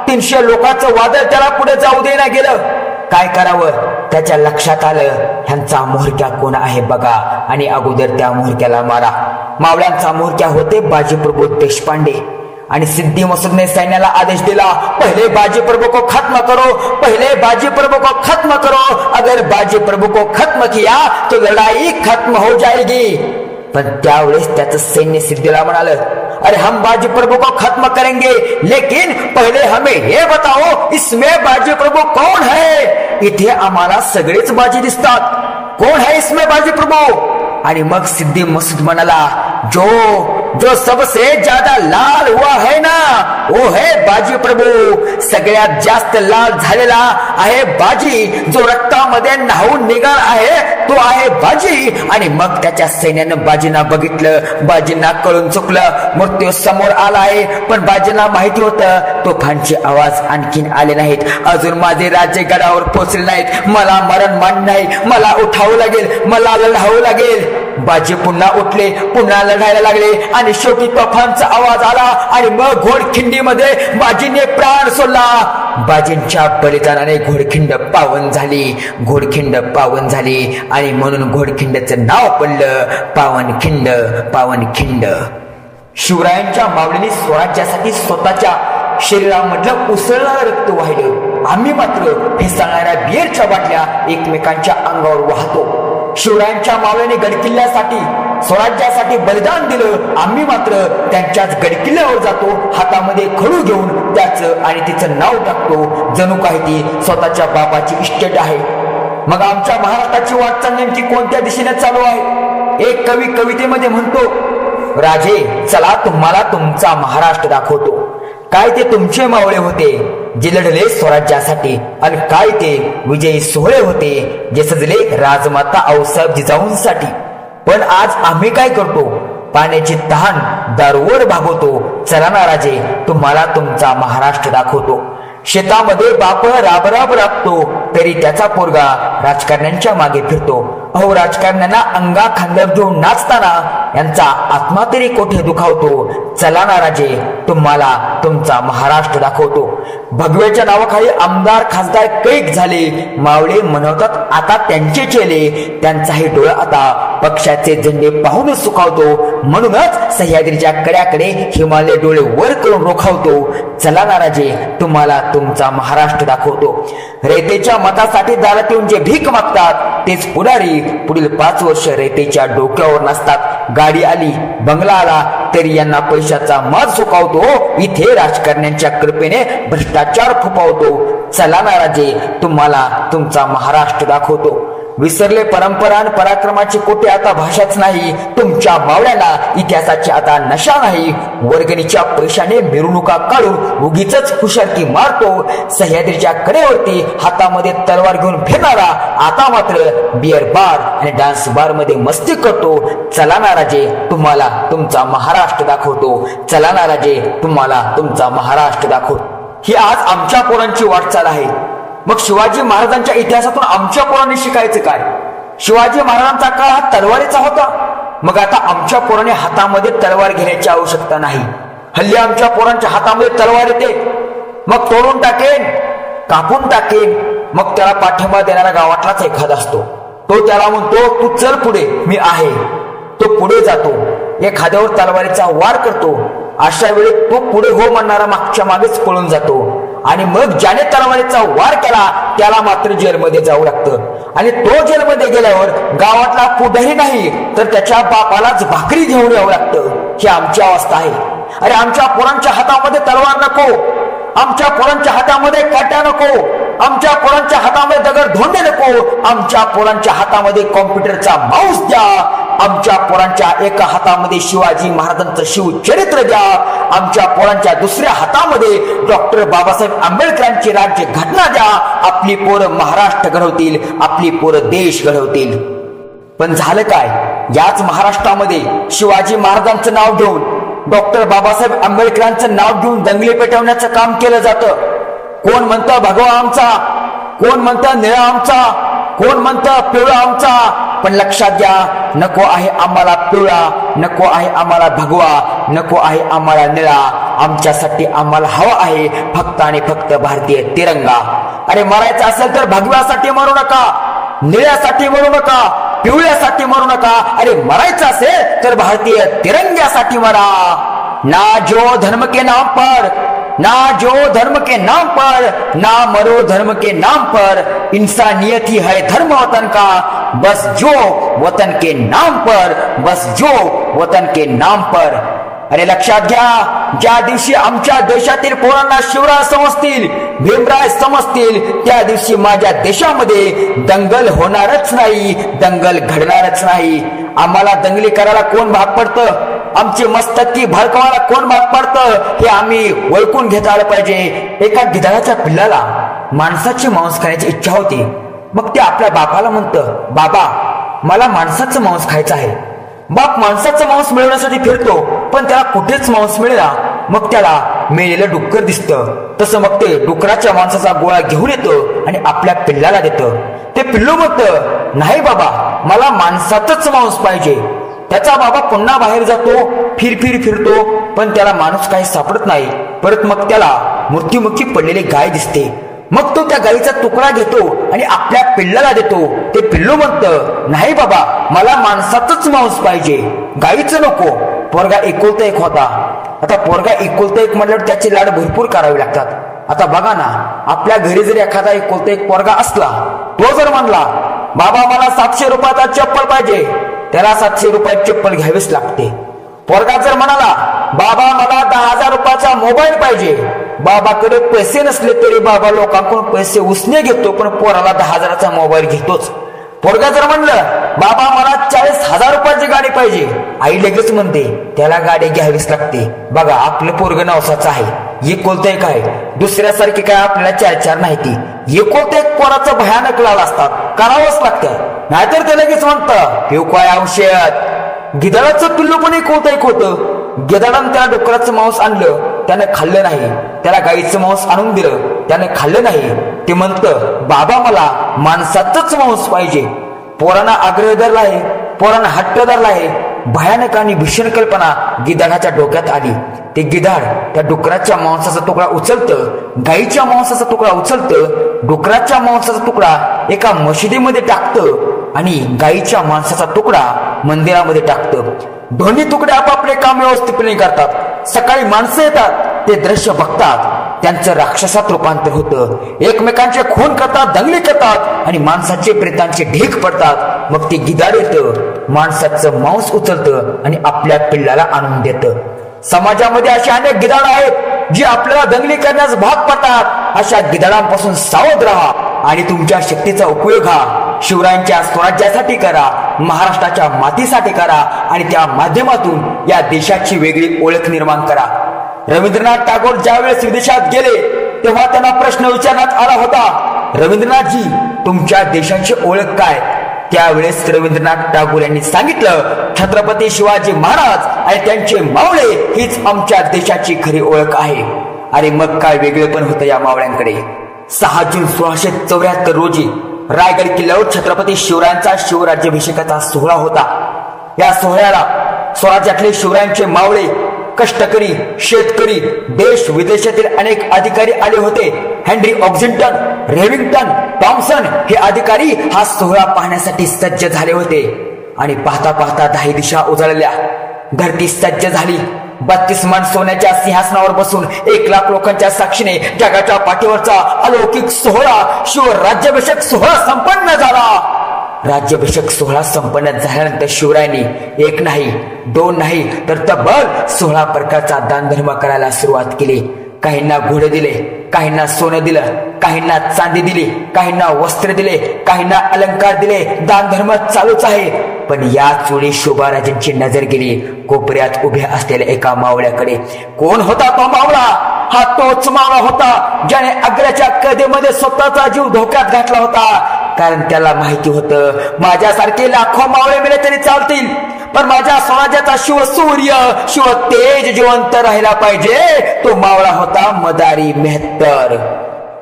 300 लोकांचं वादळ त्याला पुढे जाऊ देना गेलं. काय करावं त्याच्या लक्षात आलं, ह्यांचा म्होरक्या कोण आहे बघा आणि अगोदर त्या म्होरक्याला मारा. मावळ्यांचा म्होरक्या होते बाजीप्रभू देशपांडे. आणि सिद्धी मसूदने सैन्याला आदेश दिला, पहले बाजी प्रभु को खत्म करो, पहले बाजी प्रभु को खत्म करो. अगर बाजी प्रभु को खत्म किया तो लड़ाई खत्म हो जाएगी. पण त्यावेळेस त्याचं सैन्य सिद्धीला म्हणालं, अरे हम बाजी प्रभु को खत्म करेंगे, लेकिन पहले हमें ये बताओ इसमें बाजी प्रभु कौन है. इथे आम्हाला सगळेच बाजी दिसतात, कोण है इसमें बाजी प्रभु. आणि मग सिद्धी मसूद म्हणाला, जो सबसे ज्यादा लाल हुआ है ना वो है बाजी प्रभु. सगळ्यात जास्त लाल झालेला आहे बाजी, जो रक्तामध्ये न्हावून निघाल आहे तो आहे बाजी. आणि मग त्याच्या सैन्यानं बाजींना बघितलं, बाजींना कळून चुकलं, मृत्यू समोर आला आहे. पण बाजींना माहिती होतं तोफांचे आवाज आणखीन आले नाहीत, अजून माझे राज्य गडावर पोहोचले नाहीत. मला मरण मान्य नाही, मला उठावं लागेल, मला लढावं लागेल. बाजी पुन्हा उठले, पुन्हा लढायला लागले आणि शेवटी तोफांचा आवाज आला आणि मग घोडखिंडीमध्ये बाजीने प्राण सोडला. बाजींच्या बलिदानाने घोडखिंड पावन झाली, घोडखिंड पावन झाली आणि म्हणून घोडखिंडचं नाव पडलं पावनखिंड, पावनखिंड. शिवरायांच्या मावळीने स्वराज्यासाठी स्वतःच्या शरीरामधलं उसळणारं रक्त वाहिलं. आम्ही मात्र हे सांगणाऱ्या बिअरच्या बाटल्या एकमेकांच्या अंगावर वाहतो. शिवरायांच्या मावळ्याने गडकिल्ल्यासाठी स्वराज्यासाठी बलिदान दिलं, आम्ही मात्र त्यांच्याच गडकिल्ल्यावर जातो, हातामध्ये खडू घेऊन त्याचं आणि तिचं नाव टाकतो, जणू काही ती स्वतःच्या बापाची इस्टेट आहे. मग आमच्या महाराष्ट्राची वाटचाल नेमकी कोणत्या दिशेने चालू आहे. एक कवी कवितेमध्ये म्हणतो, राजे चला तुम्हाला तुमचा महाराष्ट्र दाखवतो. काय ते तुमचे मावळे होते जे लढले स्वराज्यासाठी, आणि काय ते विजयी सोहळे होते जे सजले राजमाता आऊसाहेब जिजाऊंसाठी. पण आज आम्ही काय करतो, पाण्याची तहान दारूवर भागवतो. चला ना राजे तुम्हाला तुमचा महाराष्ट्र दाखवतो. शेतामध्ये बाप राबराब राबतो तरी त्याचा पोरगा राजकारण्यांच्या मागे फिरतो. अहो राजकारण्यांना अंगा खांद्यावर घेऊन नाचताना यांचा आत्मा तरी कोठे दुखावतो. चला ना राजे तुम्हाला तुमचा महाराष्ट्र दाखवतो. भगव्याच्या नावाखाली आमदार खासदार कैक झाले, मावळे म्हणवतात आता त्यांचे चेले. त्यांचाही डोळा आता पक्षाचे झेंडे पाहून सुखावतो. म्हणूनच सह्याद्रीच्या कड्याकडे हिमालय डोळे वर करून रोखावतो. चला ना राजे तुम्हाला तुमचा महाराष्ट्र दाखवतो. रयतेच्या मतासाठी दारात येऊन जे भीक मागतात तेच पुढारी पुढील 5 वर्ष रयतेच्या डोक्यावर नसतात. गाडी आली, बंगला आला तरी यांना पैशाचा माज सुकावतो. इथे राजकारण्यांच्या कृपेने भ्रष्टाचार फुपावतो. चला ना राजे तुम्हाला तुमचा महाराष्ट्र दाखवतो. विसरले परंपरा आणि पराक्रमाची कोटे आता भाषाच नाही. तुमच्या मावळ्यांना इतिहासाची आता नशा नाही. वर्गणीच्या पैशाने मिरवणुका काढून उगीच खुशालकी मारतो. सह्याद्रीच्या कडेवरती हातामध्ये तलवार घेऊन फिरणारा आता मात्र बिअर बार आणि डान्स बार मध्ये मस्ती करतो. चला ना राजे तुम्हाला तुमचा महाराष्ट्र दाखवतो. चला ना राजे तुम्हाला तुमचा महाराष्ट्र दाखवतो. ही आज आमच्या पोरांची वाटचाल आहे. मग शिवाजी महाराजांच्या इतिहासातून आमच्या पोरांनी शिकायचं काय. शिवाजी महाराजांचा काळ हा तलवारीचा होता. मग आता आमच्या पोरांनी हातामध्ये तलवार घेण्याची आवश्यकता नाही. हल्ली आमच्या पोरांच्या हातामध्ये तलवार येते, मग तोडून टाकेन, कापून टाकेन. मग त्याला पाठिंबा देणारा गावातलाच एखादा असतो. तो त्याला म्हणतो तू चल पुढे, मी आहे. तो पुढे जातो, एखाद्यावर तलवारीचा वार करतो. अशा वेळी तो पुढे हो म्हणणारा मागच्या मागेच पळून जातो. आणि मग ज्याने तलवारीचा वार केला त्याला मात्र जेलमध्ये जावं लागतं. आणि तो जेलमध्ये गेल्यावर गावातला पुढेही नाही तर त्याच्या बापालाच भाकरी घेऊन यावं लागतं. ही आमची अवस्था आहे. अरे आमच्या पोरांच्या हातामध्ये तलवार नको, आमच्या पोरांच्या हातामध्ये काट्या नको, आमच्या पोरांच्या हातामध्ये दगड धोंडे नको, आमच्या पोरांच्या हातामध्ये कॉम्प्युटरचा माऊस द्या. आमच्या पोरांच्या एका हातामध्ये शिवाजी महाराजांचं शिवचरित्र द्या. आमच्या पोरांच्या दुसऱ्या हातामध्ये डॉक्टर बाबासाहेब आंबेडकरांची राज्य घटना द्या. आपली पोरं महाराष्ट्र घडवतील, आपली पोरं देश घडवतील. पण झालं काय, याच महाराष्ट्रामध्ये शिवाजी महाराजांचं नाव घेऊन डॉक्टर बाबासाहेब आंबेडकरांचं नाव घेऊन दंगली पेटवण्याचं काम केलं जातं. कोण म्हणतं भगवा आमचा, कोण म्हणतं निळा आमचा, कोण म्हणतं पिवळा आमचा. पण लक्षात घ्या, नको आहे आम्हाला पिवळा, नको आहे आम्हाला भगवा, नको आहे आम्हाला निळा, आमच्यासाठी आम्हाला हवा आहे फक्त आणि फक्त भारतीय तिरंगा. अरे मरायचं असेल तर भगव्यासाठी मरू नका, निळ्यासाठी मरू नका, पिवळ्यासाठी मरू नका. अरे मरायचं असेल तर भारतीय तिरंग्यासाठी मरा. ना जो धर्म के नाम पर, ना जो धर्म के नाम पर, ना मरो धर्म के नाम पर, इंसानियत ही है धर्म वतन का, बस जो वतन के नाम पर, बस जो वतन के नाम पर. अरे लक्षात घ्या, ज्या दिवशी आमच्या देशातील पोरांना शिवराय समजतील, भीमराय समजतील, त्या दिवशी माझ्या देशामध्ये दंगल होणारच नाही, दंगल घडणारच नाही. आम्हाला दंगली करायला कोण भाग पडतं, आमची मस्तकी भडकवायला कोण भाग पडतं, हे आम्ही ओळखून घेता आलं पाहिजे. एका गिधाडाच्या पिल्लाला माणसाचे मांस खाण्याची इच्छा होती. मग ते आपल्या बापाला म्हणतं, बाबा मला माणसाचं मांस खायचं आहे. बाप माणसाचं मांस मिळवण्यासाठी फिरतो, पण त्याला कुठेच मांस मिळेना. मग त्याला मेलेलं डुक्कर दिसतं. तसं मग ते डुकराच्या मांसाचा गोळा घेऊन येतो आणि आपल्या पिल्लाला देतं. ते पिल्लू म्हणतं, नाही बाबा मला माणसाचंच मांस पाहिजे. त्याचा बाबा पुन्हा बाहेर जातो, फिरतो, पण त्याला माणूस काही सापडत नाही. परत मग त्याला मृत्युमुखी पडलेली गाय दिसते. मग तो त्या गायीचा तुकडा घेतो आणि आपल्या पिल्लाला देतो. ते पिल्लू म्हणतं, नाही बाबा मला माणसाचंच मांस पाहिजे, गायीचं नको. पोरगा एकुलता एक होता. आता पोरगा एकुलता एक म्हटल्यावर त्याचे लाड भरपूर करावे लागतात. आता बघा ना, आपल्या घरी जर एखादा एकुलता एक पोरगा असला, तो जर म्हणला बाबा मला 700 रुपयाचा चप्पल पाहिजे, त्याला 700 रुपयात चप्पल घ्यावीच लागते. पोरगा जर म्हणाला बाबा मला 10,000 रुपयाचा मोबाईल पाहिजे, बाबाकडे पैसे नसले तरी बाबा लोकांकडून पैसे उसने घेतो, पण पोराला 10,000चा मोबाईल घेतोच. पोरगा जर म्हणलं बाबा मला 40,000 रुपयाची गाडी पाहिजे, आई लगेच म्हणते त्याला गाडी घ्यावीच लागते. बघा आपलं पोरग नवसाचं आहे, एकुलता एक आहे, दुसऱ्यासारखी काय आपल्याला 4 नाही. ती एकुलता एक पोराचं भयानक लाल असतात, करावंच लागतं. नाहीतर ते लगेच म्हणतं पिऊ काय औषध. गिधाडाचं पिल्लू पण एकुलता एक होतं. गिधाडानं त्या डुकराचं मांस आणलं, त्याने खाल्लं नाही. त्याला गाईचं मांस आणून दिलं, त्याने खाल्लं नाही. ते म्हणतं बाबा मला माणसाचंच मांस पाहिजे. पोरांना आग्रह धरला आहे, पोरांना हट्ट धरला आहे. भयानक आणि भीषण कल्पना गिधाडाच्या डोक्यात आली. ते गिधाड त्या डुकराच्या मांसाचा तुकडा उचलतं, गाईच्या मांसाचा तुकडा उचलतं, डुकराच्या मांसाचा तुकडा एका मशिदीमध्ये टाकतं आणि गाईच्या मांसाचा तुकडा मंदिरामध्ये टाकतं. दोन्ही तुकडे आपापले काम व्यवस्थितपणे करतात. सकाळी माणसं येतात, ते दृश्य बघतात, त्यांचं राक्षसात रूपांतर होतं. एकमेकांचे खून करतात, दंगली करतात आणि माणसाचे प्रेतांचे ढीग पडतात. मग ते गिधाड येतं, माणसाचं मांस उचलतं आणि आपल्या पिल्लाला आणून देतं. समाजामध्ये असे अनेक गिधाड आहेत जी आपल्याला दंगली करण्यास भाग पडतात. अशा गिधाडांपासून सावध राहा आणि तुमच्या शक्तीचा उपयोग हा शिवरायांच्या स्वराज्यासाठी करा, महाराष्ट्राच्या मातीसाठी करा आणि त्या माध्यमातून या देशाची वेगळी ओळख निर्माण करा. रवींद्रनाथ टागोर ज्यावेळेस विदेशात गेले तेव्हा त्यांना प्रश्न विचारण्यात आला होता, रवींद्रनाथजी तुमच्या देशाची ओळख काय? त्यावेळेस रवींद्रनाथ टागोर यांनी सांगितलं, छत्रपती शिवाजी महाराज आणि त्यांचे मावळे हीच आमच्या देशाची खरी ओळख आहे. अरे मग काय वेगळे पण होतं या मावळ्यांकडे. 6 जून 1674 रोजी रायगड किल्ल्यावर छत्रपती शिवरायांचा शिवराज्याभिषेकाचा सोहळा होता. या सोहळ्याला स्वराज्यातले शिवरायांचे मावळे, कष्टकरी, शेतकरी, देश विदेशातील अनेक अधिकारी आले होते. हेनरी ऑक्झिंग्टन, रेव्हिंग्टन, टॉम्सन हे अधिकारी हा सोहळा पाहण्यासाठी सज्ज झाले होते. आणि पाहता पाहता 10 दिशा उजळल्या. धरती सज्ज झाली. 32 मन सोन्याच्या सिंहासनावर बसून 1 लाख लोकांच्या साक्षीने जगाच्या पाठीवरचा अलौकिक सोहळा शिवराज्याभिषेक सोहळा संपन्न झाला. राज्याभिषेक सोहळा संपन्न झाल्यानंतर शिवरायांनी 1 नाही 2 नाही तर तब्बल 16 प्रकारचा दानधर्म करायला सुरुवात केली. काहींना घोडे दिले, काहींना सोनं दिलं, काहींना चांदी दिली, काहींना वस्त्र दिले, काहींना अलंकार दिले. दानधर्म चालूच आहे. पण याच वेळी शोभाराजांची नजर गेली कोपऱ्यात उभ्या असलेल्या एका मावळ्याकडे. कोण होता तो मावळा? हा तोच मावळा होता ज्याने अग्र्याच्या कधीमध्ये स्वतःचा जीव धोक्यात घातला होता. कारण त्याला माहिती होतं माझ्यासारखे लाखो मावळे मिळे तरी चालतील, पण माझ्या स्वराज्याचा शिवसूर्य, शिव तेज जिवंत राहिला पाहिजे. तो मावळा होता मदारी मेहतर.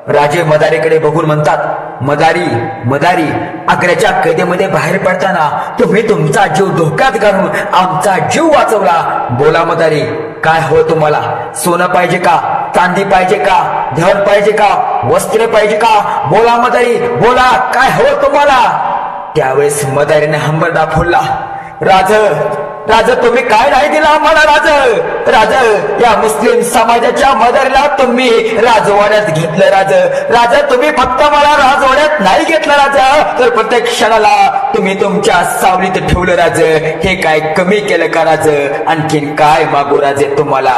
राजे मदारीकडे बघून म्हणतात, मदारी मदारी, आग्र्याच्या कैदेमध्ये बाहेर पडताना तुम्ही तुमचा जीव धोक्यात घालून आमचा जीव वाचवला. बोला मदारी, काय हवं तुम्हाला? सोनं पाहिजे का? चांदी पाहिजे का? धन पाहिजे का? वस्त्र पाहिजे का? बोला मदारी, बोला, काय हवं तुम्हाला? त्यावेळेस मदारीने हंबरडा फोडला. राज राज, तुम्ही काय नाही दिला आम्हाला? राज राज, या मुस्लिम समाजाच्या मदारीला तुम्ही राजवाड्यात घेतलं. राज राज, तुम्ही फक्त मला राजवाड्यात नाही घेतलं राज, तर प्रत्येक क्षणाला तुम्ही तुमच्या सावलीत ठेवलं. राज, हे काय कमी केलं का राज? आणखीन काय मागू राजे तुम्हाला?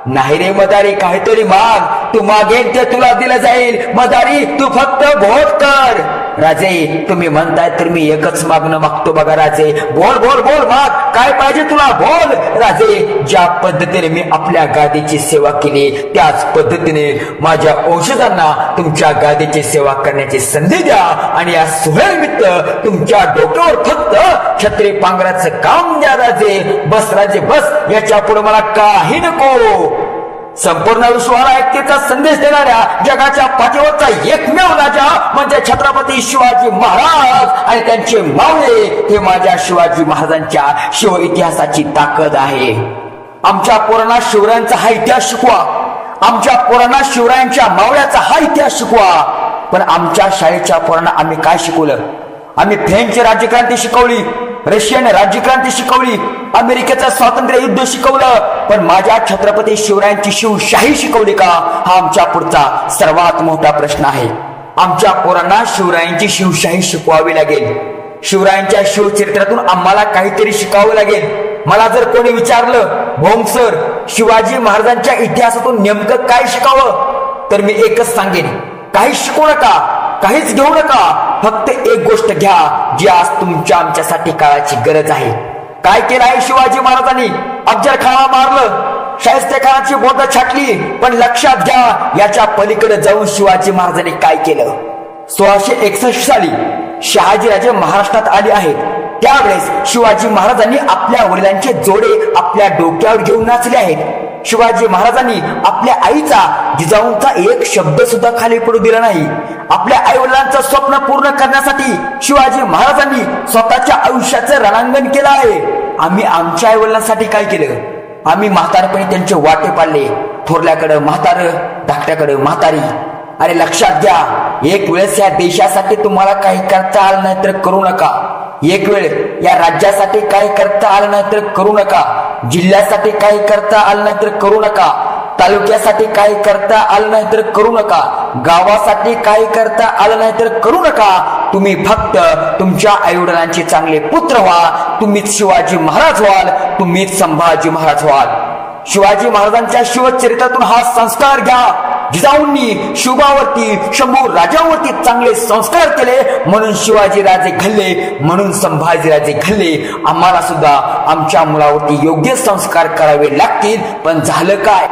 नाही रे मदारी, काहीतरी माग. तू मागेन ते तुला दिलं जाईल. मदारी, तू फक्त भोट कर. राजे, तुम्ही म्हणताय तर मी एकच मागणं मागतो बघा. राजे, बोल बोल बोल, माग, काय पाहिजे तुला? बोल. राजे, ज्या पद्धतीने मी आपल्या गादीची सेवा केली त्याच पद्धतीने माझ्या वंशजांना तुमच्या गादीची सेवा करण्याची संधी द्या. आणि या सोहळ्यानिमित्त तुमच्या डोक्यावर फक्त छत्री पांघराचं काम द्या. राजे, बस राजे बस, याच्या पुढे मला काही नको. संपूर्ण विश्वाला ऐक्यतेचा संदेश देणाऱ्या जगाच्या पाठीवरचा एकमेव राजा म्हणजे छत्रपती शिवाजी महाराज आणि त्यांचे मावळे. हे माझ्या शिवाजी महाराजांच्या शिव इतिहासाची ताकद आहे. आमच्या पोरांना शिवरायांचा हा इतिहास शिकवा. आमच्या पोरांना शिवरायांच्या मावळ्याचा हा इतिहास शिकवा. पण आमच्या शाळेच्या पोरांना आम्ही काय शिकवलं? आम्ही फ्रेंच राज्यक्रांती शिकवली, रशियन राज्यक्रांती शिकवली, अमेरिकेचं स्वातंत्र्य युद्ध शिकवलं, पण माझ्या छत्रपती शिवरायांची शिवशाही शिकवली का? हा आमच्या पुढचा सर्वात मोठा प्रश्न आहे. आमच्या पोरांना शिवरायांची शिवशाही शिकवावी लागेल. शिवरायांच्या शिवचरित्रातून आम्हाला काहीतरी शिकावं लागेल. मला जर कोणी विचारलं, भोंग सर, शिवाजी महाराजांच्या इतिहासातून नेमकं काय शिकावं, तर मी एकच सांगेन, काही शिकवू नका, काहीच घेऊ नका. फक्त एक गोष्ट घ्या जी आज तुमच्या आमच्यासाठी काळाची गरज आहे. काय केलं आहे शिवाजी महाराजांनी? अफजल खानाला मारलं, शाहिस्तेखानाची बोटं छाटली, पण लक्षात घ्या याच्या पलीकडे जाऊन शिवाजी महाराजांनी काय केलं? 1661 साली शहाजीराजे महाराष्ट्रात आले आहेत. त्यावेळेस शिवाजी महाराजांनी आपल्या वडिलांचे जोडे आपल्या डोक्यावर घेऊन नाचले आहेत. शिवाजी महाराजांनी आपल्या आईचा, जिजाऊंचा एक शब्द सुद्धा खाली पडू दिला नाही. आपल्या आई वडिलांचं स्वप्न पूर्ण करण्यासाठी शिवाजी महाराजांनी स्वतःच्या आयुष्याचं रणांगण केलं आहे. आम्ही आमच्या आई वडिलांसाठी काय केलं? आम्ही म्हातारपणी त्यांचे वाटे पाडले. थोरल्याकडे म्हातार, धाकट्याकडे म्हातारी. अरे लक्षात घ्या, एक वेळेस या देशासाठी तुम्हाला काही करता आलं नाही तर करू नका. एक वेळ या राज्यासाठी काही करता आलं नाही तर करू नका. जिल्ह्यासाठी काही करता आलं नाही तर करू नका. तालुक्यासाठी काही करता आलं नाही तर करू नका. गावासाठी काही करता आलं नाही तर करू नका. तुम्ही फक्त तुमच्या आईवडिलांचे चांगले पुत्र व्हा. तुम्हीच शिवाजी महाराज व्हाल. तुम्हीच संभाजी महाराज व्हाल. शिवाजी महाराजांच्या शिवचरित्रातून हा संस्कार घ्या. जिजाऊंनी शिवबावरती, शंभू राजावरती चांगले संस्कार केले म्हणून शिवाजी राजे घडले, म्हणून संभाजी राजे घडले. आम्हाला सुद्धा आमच्या मुलावरती योग्य संस्कार करावे लागतील. पण झालं काय?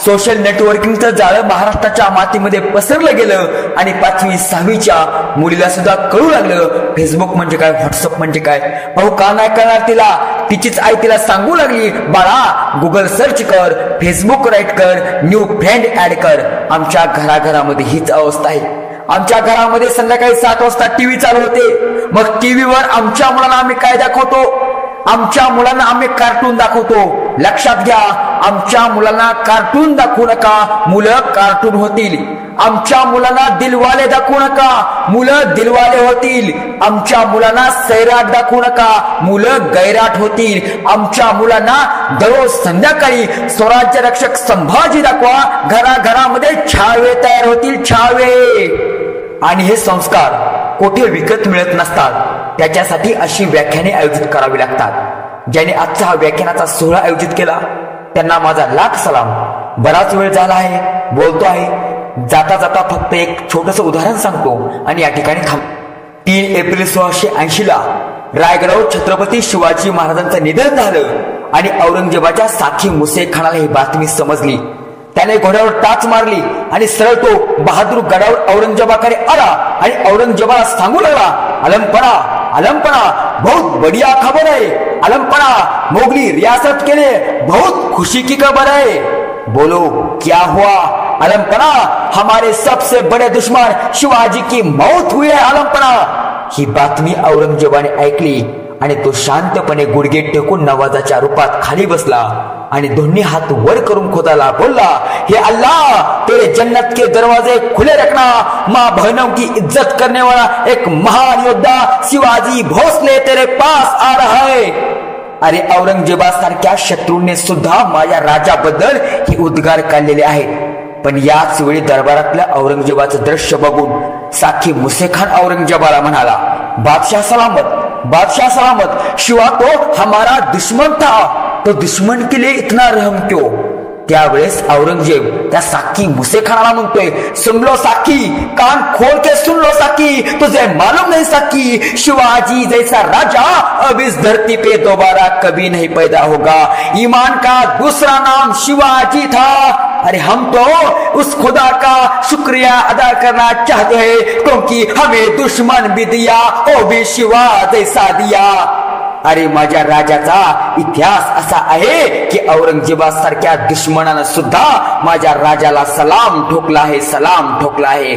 सोशल नेटवर्किंगचं जाळं महाराष्ट्राच्या मातीमध्ये पसरलं गेलं आणि 5वी 6वीच्या मुलीला सुद्धा कळू लागलं फेसबुक म्हणजे काय, व्हॉट्सअप म्हणजे काय. भाऊ का नाही करणार तिला? तिचीच आई तिला सांगू लागली, बाळा गुगल सर्च कर, फेसबुक राईट कर, न्यू फ्रेंड ऍड कर. आमच्या घराघरामध्ये हीच अवस्था आहे. आमच्या घरामध्ये संध्याकाळी 7 वाजता टीव्ही चालू होते. मग टीव्हीवर आमच्या मुलांना आम्ही काय दाखवतो? आमच्या मुलांना आम्ही कार्टून दाखवतो. लक्षात घ्या, आमच्या मुलांना कार्टून दाखवू नका, मुलं कार्टून होतील. आमच्या मुलांना दिलवाले दाखवू नका, मुलं दिलवाले होतील. आमच्या मुलांना सैराट दाखवू नका, मुलं गैराट होतील. आमच्या मुलांना दररोज संध्याकाळी स्वराज्य रक्षक संभाजी दाखवा, घराघरामध्ये छावे तयार होतील, छावे. आणि हे संस्कार कोठे विकत मिळत नसतात. त्याच्यासाठी अशी व्याख्याने आयोजित करावी लागतात. ज्याने आजचा हा व्याख्यानाचा सोहळा आयोजित केला त्यांना माझा लाख सलाम. बराच वेळ झाला आहे, बोलतो आहे. जाता जाता फक्त एक छोटस उदाहरण सांगतो आणि या ठिकाणी थांब. 3 एप्रिल 1680 रायगडावर छत्रपती शिवाजी महाराजांचं निधन झालं आणि औरंगजेबाच्या साथी मुसेखानाला ही बातमी समजली. त्याने घोड्यावर टाच मारली आणि सरळ तो बहादूर गडावर औरंगजेबाकडे आला आणि औरंगजेबाला सांगू लागला, अलमपना अलमपना बहुत बढ़िया खबर है. अलमपना मोगली रियासत के लिए बहुत खुशी की खबर है. बोलो क्या हुआ? अलमपना, हमारे सबसे बड़े दुश्मन शिवाजी की मौत हुई है अलमपना। ही बातमी औरंगजेबाने ऐकली आणि तो शांतपणे गुडघे टेकून नवाजाच्या रूपात खाली बसला आणि दोन्ही हात वर करून खुदाला बोलला, हे अल्लाह, तेरे जन्नत के दरवाजे खुले रखना। माँ बहनों की इज्जत करने वाला एक महान योद्धा शिवाजी भोसले तेरे पास आ रहा है। अरे औरंगजेबासारख्या शत्रूने सुद्धा माझ्या राजाबद्दल हे उद्गार काढलेले आहेत। पण याच वेळी दरबारातल्या औरंगजेबाचं दृश्य बघून साखी मुसेखान औरंगजेबाला म्हणाला, बादशाह सलामत, बादशाह सलामत, शिवा तो हमारा दुश्मन था, तो दुश्मन के लिए इतना रहम क्यों? त्यावेळेस औरंगजेब त्या साकी मुसेखानाला म्हणतोय, सुन लो साकी, कान खोल के सुन लो साकी, तुझे मालूम नहीं साकी, शिवाजी जैसा राजा अब इस धरती पे दोबारा कभी नहीं पैदा होगा। ईमान का दूसरा नाम शिवाजी था। अरे हम तो उस खुदा का शुक्रिया अदा करना चाहते हैं क्योंकि हमें दुश्मन भी दिया, वो भी शिवा जैसा दिया। अरे माझ्या राजाचा इतिहास असा आहे की औरंगजेबासारख्या दुश्मनानं सुद्धा माझ्या राजाला सलाम ठोकला आहे, सलाम ठोकला आहे।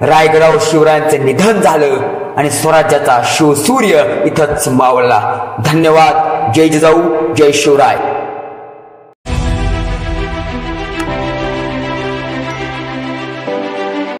रायगडावर शिवरायांचे निधन झालं आणि स्वराज्याचा शिवसूर्य इथंच मावळला। धन्यवाद। जय जिजाऊ, जय शिवराय।